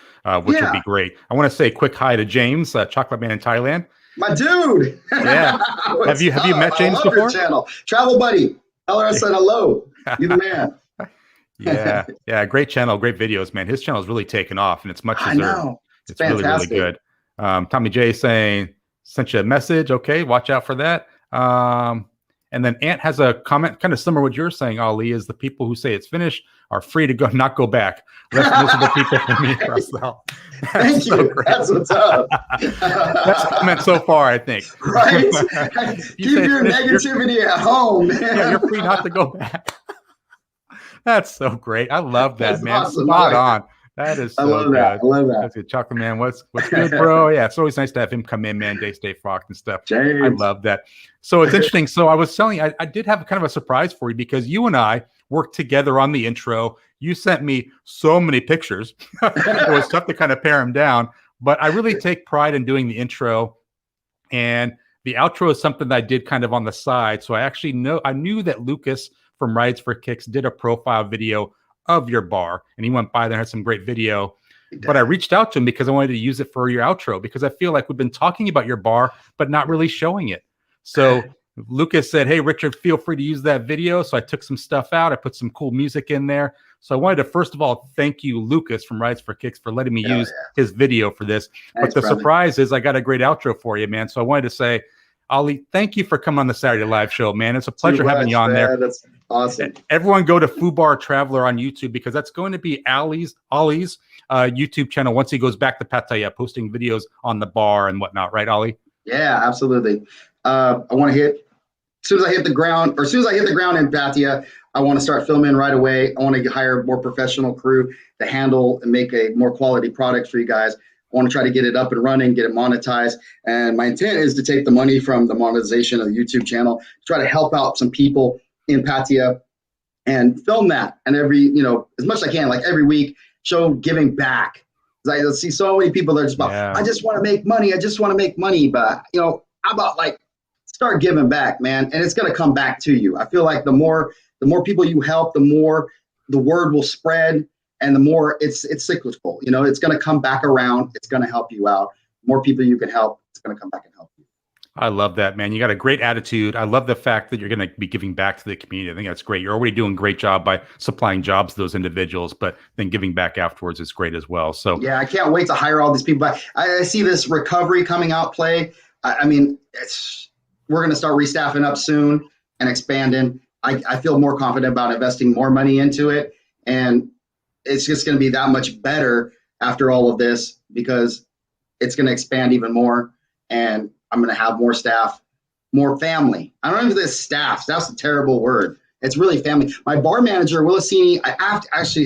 Speaker 1: which would be great. I want to say a quick hi to James, Chocolate Man in Thailand.
Speaker 7: My dude.
Speaker 1: Yeah. have you met James before?
Speaker 7: Your channel. Travel buddy. Tell her I said hello. You the man.
Speaker 1: Yeah. Great channel, great videos, man. His channel is really taken off, and it's much deserved.
Speaker 7: I know.
Speaker 1: It's really, really good. Tommy J saying, sent you a message. Okay, watch out for that. And then Ant has a comment kind of similar to what you're saying, Ali, is the people who say it's finished are free to not go back. Less miserable people for me across the hall.
Speaker 7: Thank you.
Speaker 1: Great.
Speaker 7: That's what's up.
Speaker 1: Best comment so far, I think.
Speaker 7: Right? Keep your negativity at home, man.
Speaker 1: Yeah, you're free not to go back. That's so great. I love that,
Speaker 7: That's
Speaker 1: man.
Speaker 7: awesome.
Speaker 1: Spot on. That is so good.
Speaker 7: I love that.
Speaker 1: That's good. Chocolate Man, what's good, bro? Yeah, it's always nice to have him come in, man. Stay frocked and stuff.
Speaker 7: James.
Speaker 1: I love that. So it's interesting. So I was telling you, I did have kind of a surprise for you because you and I worked together on the intro. You sent me so many pictures. It was tough to kind of pare them down, but I really take pride in doing the intro, and the outro is something that I did kind of on the side. So I knew that Lucas from Rides for Kicks did a profile video of your bar, and he went by there and had some great video. But I reached out to him because I wanted to use it for your outro, because I feel like we've been talking about your bar but not really showing it. So Lucas said, hey, Richard, feel free to use that video. So I took some stuff out. I put some cool music in there. So I wanted to, first of all, thank you, Lucas from Rides for Kicks, for letting me use his video for this.
Speaker 7: Thanks,
Speaker 1: but the
Speaker 7: brother.
Speaker 1: surprise is I got a great outro for you, man. So I wanted to say, Ali, thank you for coming on the Saturday Live Show, man. It's a pleasure having you on there.
Speaker 7: That's awesome.
Speaker 1: Everyone go to Fubar Traveler on YouTube, because that's going to be Ollie's YouTube channel once he goes back to Pattaya, posting videos on the bar and whatnot. Right, Ollie?
Speaker 7: Yeah, absolutely. I want to hit, as soon as I hit the ground in Pattaya, I want to start filming right away. I want to hire a more professional crew to handle and make a more quality product for you guys. I want to try to get it up and running, get it monetized. And my intent is to take the money from the monetization of the YouTube channel, try to help out some people in Pattaya and film that. And as much as I can, like every week, show giving back. I see so many people that are just about, I just want to make money. I just want to make money. But, how about start giving back, man? And it's going to come back to you. I feel like the more people you help, the more the word will spread, and the more it's cyclical. It's going to come back around. It's going to help you out. The more people you can help, it's going to come back and help you.
Speaker 1: I love that, man. You got a great attitude. I love the fact that you're going to be giving back to the community. I think that's great. You're already doing a great job by supplying jobs to those individuals, but then giving back afterwards is great as well. So
Speaker 7: yeah, I can't wait to hire all these people. I see this recovery coming out play. I mean, we're going to start restaffing up soon and expanding. I feel more confident about investing more money into it. And it's just going to be that much better after all of this, because it's going to expand even more. And I'm going to have more staff, more family. I don't know if this staff. That's a terrible word. It's really family. My bar manager, Willisini, I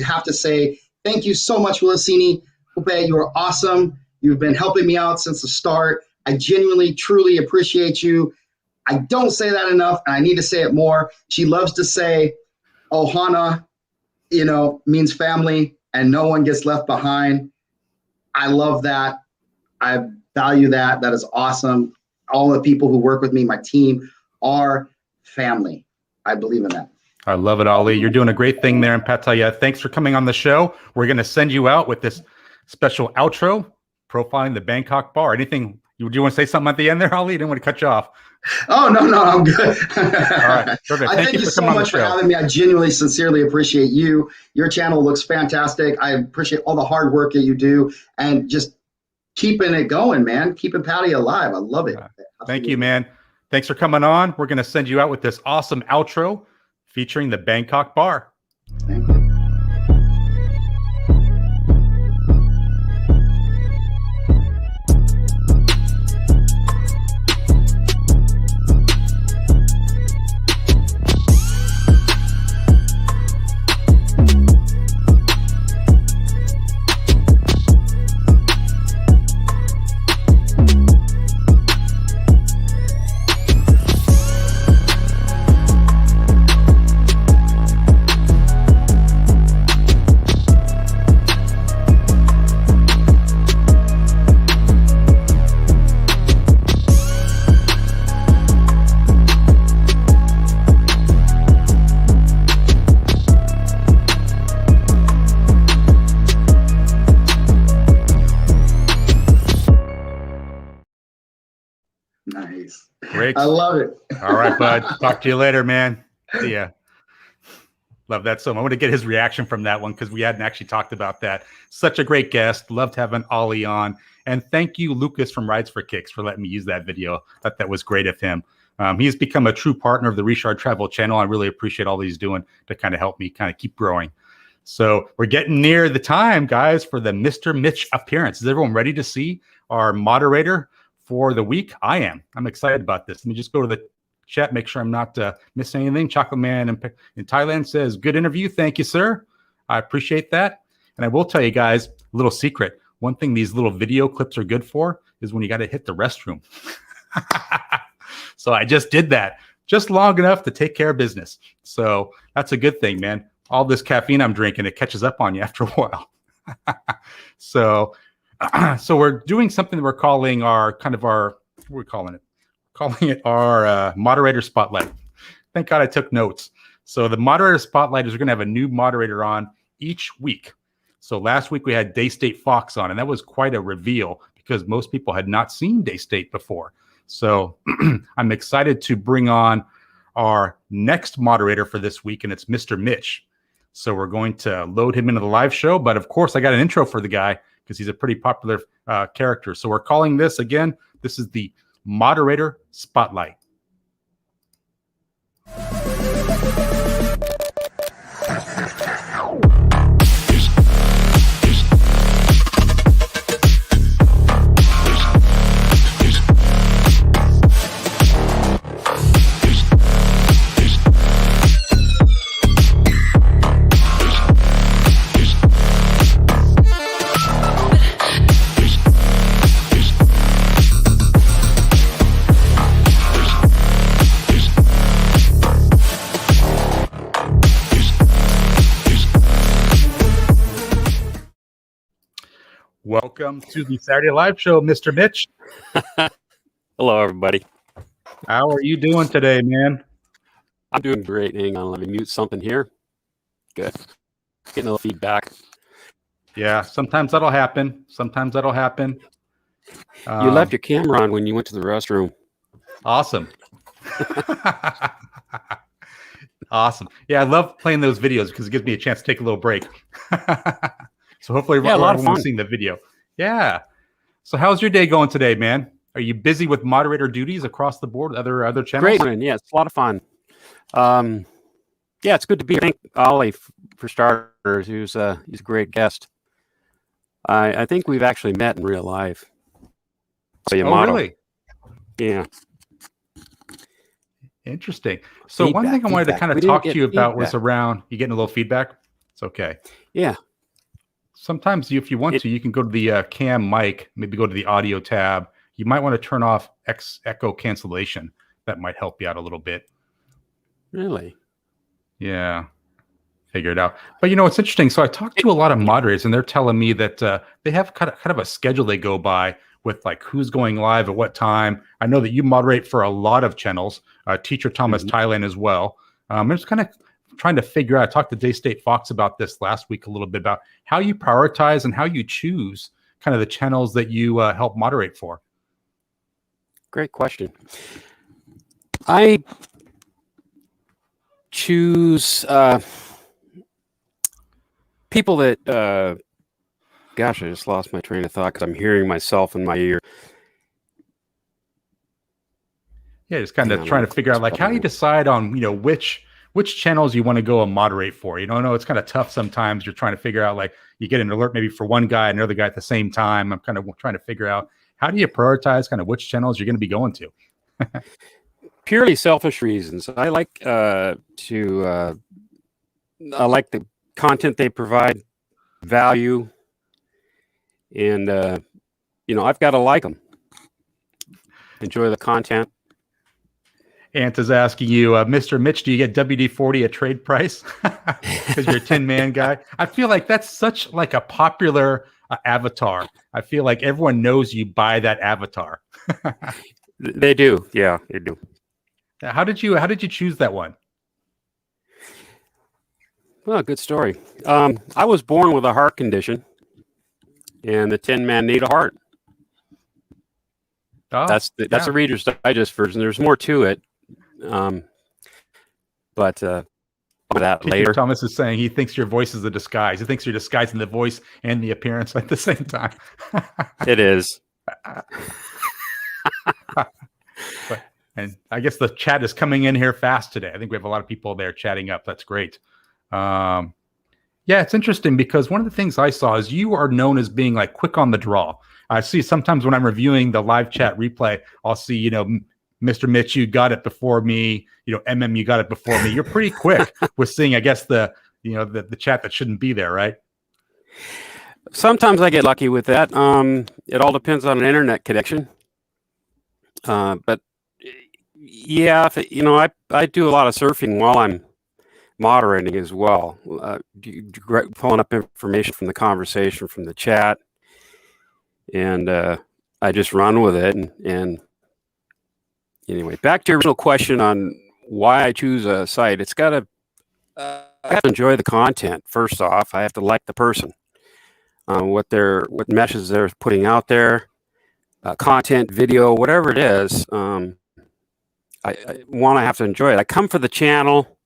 Speaker 7: have to say, thank you so much, Willisini. Upe, you are awesome. You've been helping me out since the start. I genuinely, truly appreciate you. I don't say that enough, and I need to say it more. She loves to say, Ohana, means family, and no one gets left behind. I love that. I value that. That is awesome. All the people who work with me, my team, are family. I believe in that.
Speaker 1: I love it, Ali. You're doing a great thing there in Pattaya. Thanks for coming on the show. We're going to send you out with this special outro profiling the Bangkok bar. Anything? Do you want to say something at the end there, Ali? I didn't want to cut you off.
Speaker 7: Oh, no, I'm good.
Speaker 1: All right, perfect.
Speaker 7: Thank you so much for having me. I genuinely, sincerely appreciate you. Your channel looks fantastic. I appreciate all the hard work that you do and just keeping it going, man. Keeping Pattaya alive. I love it.
Speaker 1: Thank you, man. Thanks for coming on. We're going to send you out with this awesome outro featuring the Bangkok bar.
Speaker 7: Thank you. Nice.
Speaker 1: Great.
Speaker 7: I love it.
Speaker 1: All right, bud. Talk to you later, man. See ya. Love that so much. I want to get his reaction from that one because we hadn't actually talked about that. Such a great guest. Loved having Ollie on. And thank you, Lucas from Rides for Kicks, for letting me use that video. Thought that was great of him. He's become a true partner of the Reeshard Travel Channel. I really appreciate all he's doing to kind of help me kind of keep growing. So we're getting near the time, guys, for the MisterMitch appearance. Is everyone ready to see our moderator for the week? I am. I'm excited about this. Let me just go to the chat, make sure I'm not missing anything. Chocolate Man in Thailand says, good interview. Thank you, sir. I appreciate that. And I will tell you guys a little secret. One thing these little video clips are good for is when you got to hit the restroom. So I just did that just long enough to take care of business. So that's a good thing, man. All this caffeine I'm drinking, it catches up on you after a while. So we're doing something that we're calling what are we calling it? Calling it our moderator spotlight. Thank God I took notes. So the moderator spotlight is we're going to have a new moderator on each week. So last week we had Daystate Fox on, and that was quite a reveal because most people had not seen Daystate before. So I'm excited to bring on our next moderator for this week, and it's Mr. Mitch. So we're going to load him into the live show. But of course, I got an intro for the guy because he's a pretty popular character. So we're calling this, again, this is the Moderator Spotlight. Welcome to the Saturday Live Show, Mr. Mitch.
Speaker 8: Hello, everybody.
Speaker 1: How are you doing today, man?
Speaker 8: I'm doing great. Hang on, let me mute something here. Good. Getting a little feedback.
Speaker 1: Yeah, sometimes that'll happen.
Speaker 8: You left your camera on when you went to the restroom.
Speaker 1: Awesome. Awesome. Yeah, I love playing those videos because it gives me a chance to take a little break. So hopefully everyone's seeing the video. Yeah. So how's your day going today, man? Are you busy with moderator duties across the board, other channels?
Speaker 8: Great, yeah, it's a lot of fun. Yeah, it's good to be here. Thank Ollie for starters. He's a great guest. I think we've actually met in real life.
Speaker 1: Really?
Speaker 8: Yeah.
Speaker 1: Interesting. So one thing I wanted to kind of talk to you about was around, you getting a little feedback? It's okay.
Speaker 8: Yeah.
Speaker 1: Sometimes if you want to, you can go to the cam mic, maybe go to the audio tab. You might want to turn off echo cancellation. That might help you out a little bit.
Speaker 8: Really?
Speaker 1: Yeah. Figure it out. But it's interesting. So I talked to a lot of moderators, and they're telling me that they have kind of a schedule they go by with like who's going live at what time. I know that you moderate for a lot of channels, Teacher Thomas Thailand as well. I'm just kind of trying to figure out, I talked to Daystate Fox about this last week a little bit about how you prioritize and how you choose kind of the channels that you help moderate for.
Speaker 8: Great question. I choose people that, gosh, I just lost my train of thought because I'm hearing myself in my ear.
Speaker 1: Yeah, just kind of trying to figure out like how you decide on, which channels you want to go and moderate for. I know it's kind of tough sometimes. You're trying to figure out like you get an alert maybe for one guy and another guy at the same time. I'm kind of trying to figure out how do you prioritize kind of which channels you're going to be going to.
Speaker 8: Purely selfish reasons. I like I like the content they provide, value, and I've got to like them. Enjoy the content.
Speaker 1: Ant is asking you, Mr. Mitch, do you get WD-40 at trade price? Because you're a Tin Man guy. I feel like that's such like a popular avatar. I feel like everyone knows you by that avatar.
Speaker 8: They do. Yeah, they do.
Speaker 1: How did you choose that one?
Speaker 8: Well, good story. I was born with a heart condition, and the Tin Man need a heart.
Speaker 1: Oh,
Speaker 8: that's a Reader's Digest version. There's more to it. But that later.
Speaker 1: Thomas is saying he thinks your voice is a disguise. He thinks you're disguising the voice and the appearance at the same time.
Speaker 8: It is.
Speaker 1: And I guess the chat is coming in here fast today. I think we have a lot of people there chatting up. That's great. Yeah, it's interesting because one of the things I saw is you are known as being like quick on the draw. I see sometimes when I'm reviewing the live chat replay, I'll see, Mr. Mitch, you got it before me. MM, you got it before me. You're pretty quick with seeing, I guess, the chat that shouldn't be there, right?
Speaker 8: Sometimes I get lucky with that. It all depends on an internet connection. But yeah, I do a lot of surfing while I'm moderating as well, pulling up information from the conversation, from the chat, and I just run with it. And anyway, back to your original question on why I choose a site. It's got to I have to enjoy the content. First off, I have to like the person, what messages they're putting out there. content, video, whatever it is, I have to enjoy it. I come for the channel,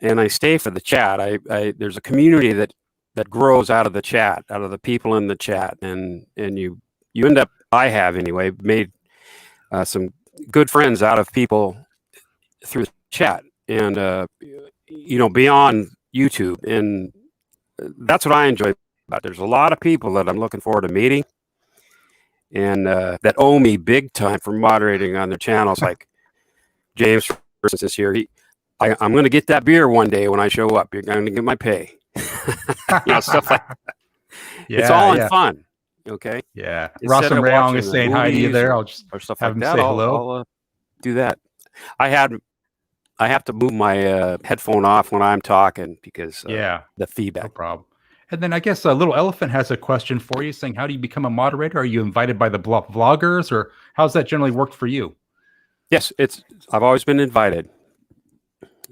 Speaker 8: and I stay for the chat. There's a community that grows out of the chat, out of the people in the chat, and you end up, I have anyway, made some good friends out of people through the chat, and beyond YouTube, and that's what I enjoy about it. There's a lot of people that I'm looking forward to meeting, and that owe me big time for moderating on their channels. Like James, for instance, this year, I'm going to get that beer one day when I show up. You're going to get my pay. Stuff like that.
Speaker 1: Yeah,
Speaker 8: it's all in fun. Okay.
Speaker 1: Yeah.
Speaker 8: Instead
Speaker 1: Ross
Speaker 8: of
Speaker 1: and Rayong
Speaker 8: watching
Speaker 1: is
Speaker 8: the
Speaker 1: saying hi to you
Speaker 8: movies
Speaker 1: there. I'll just
Speaker 8: or stuff
Speaker 1: have
Speaker 8: like
Speaker 1: him
Speaker 8: that.
Speaker 1: say hello.
Speaker 8: I'll do that. I have to move my headphone off when I'm talking because the feedback.
Speaker 1: No problem. And then I guess Little Elephant has a question for you, saying, how do you become a moderator? Are you invited by the vloggers, or how's that generally worked for you?
Speaker 8: Yes, I've always been invited.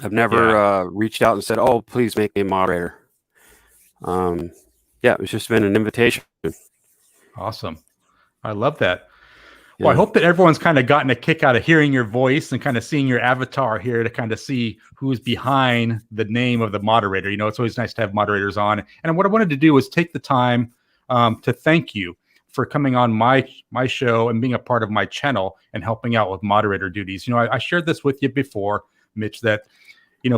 Speaker 8: I've never reached out and said, "Oh, please make me a moderator." It's just been an invitation.
Speaker 1: Awesome. I love that. Well, I hope that everyone's kind of gotten a kick out of hearing your voice and kind of seeing your avatar here to kind of see who's behind the name of the moderator. It's always nice to have moderators on. And what I wanted to do was take the time to thank you for coming on my show and being a part of my channel and helping out with moderator duties. I shared this with you before, Mitch, that,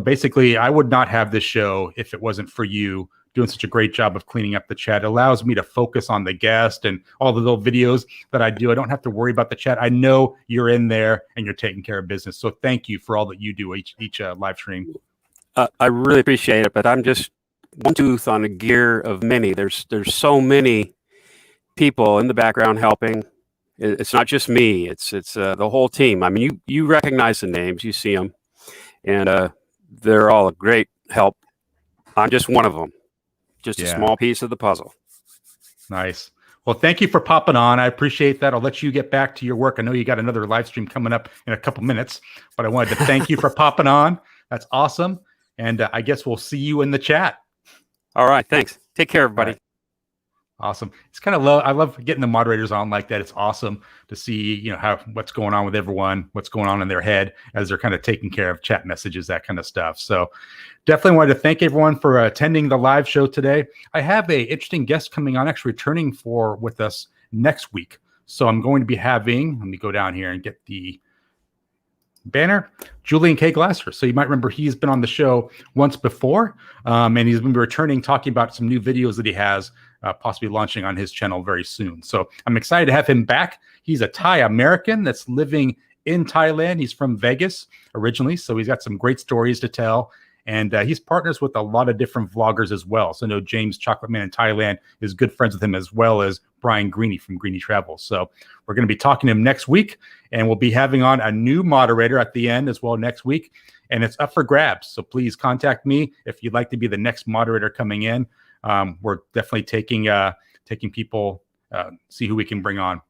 Speaker 1: basically I would not have this show if it wasn't for you doing such a great job of cleaning up the chat. It allows me to focus on the guest and all the little videos that I do. I don't have to worry about the chat. I know you're in there and you're taking care of business. So thank you for all that you do each live stream.
Speaker 8: I really appreciate it, but I'm just one tooth on a gear of many. There's so many people in the background helping. It's not just me. It's the whole team. I mean, you recognize the names, you see them, and they're all a great help. I'm just one of them. Just a small piece of the puzzle.
Speaker 1: Nice. Well, thank you for popping on. I appreciate that. I'll let you get back to your work. I know you got another live stream coming up in a couple minutes, but I wanted to thank you for popping on. That's awesome. And I guess we'll see you in the chat.
Speaker 8: All right. Thanks. Take care, everybody.
Speaker 1: Right. Awesome. It's kind of low. I love getting the moderators on like that. It's awesome to see, what's going on with everyone, what's going on in their head as they're kind of taking care of chat messages, that kind of stuff. So definitely wanted to thank everyone for attending the live show today. I have a interesting guest coming on, actually returning with us next week. So I'm going to be having, let me go down here and get the banner, Julian K. Glasser. So you might remember he's been on the show once before, and he's going to be returning, talking about some new videos that he has possibly launching on his channel very soon. So I'm excited to have him back. He's a Thai American that's living in Thailand. He's from Vegas originally, so he's got some great stories to tell. And he's partners with a lot of different vloggers as well. So I know James Chocolate Man in Thailand is good friends with him, as well as Brian Greeny from Greeny Travel. So we're going to be talking to him next week, and we'll be having on a new moderator at the end as well next week. And it's up for grabs. So please contact me if you'd like to be the next moderator coming in. We're definitely taking people, see who we can bring on.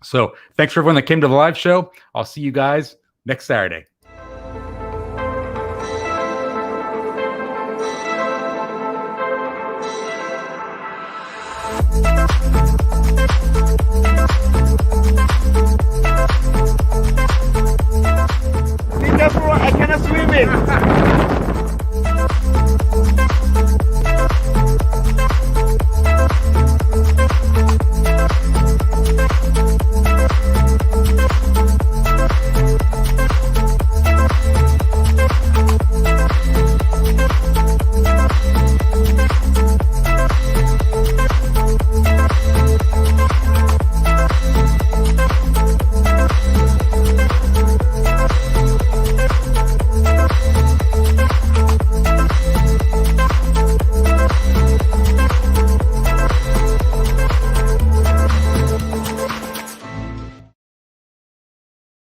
Speaker 1: So thanks for everyone that came to the live show. I'll see you guys next Saturday.
Speaker 9: I cannot swim in.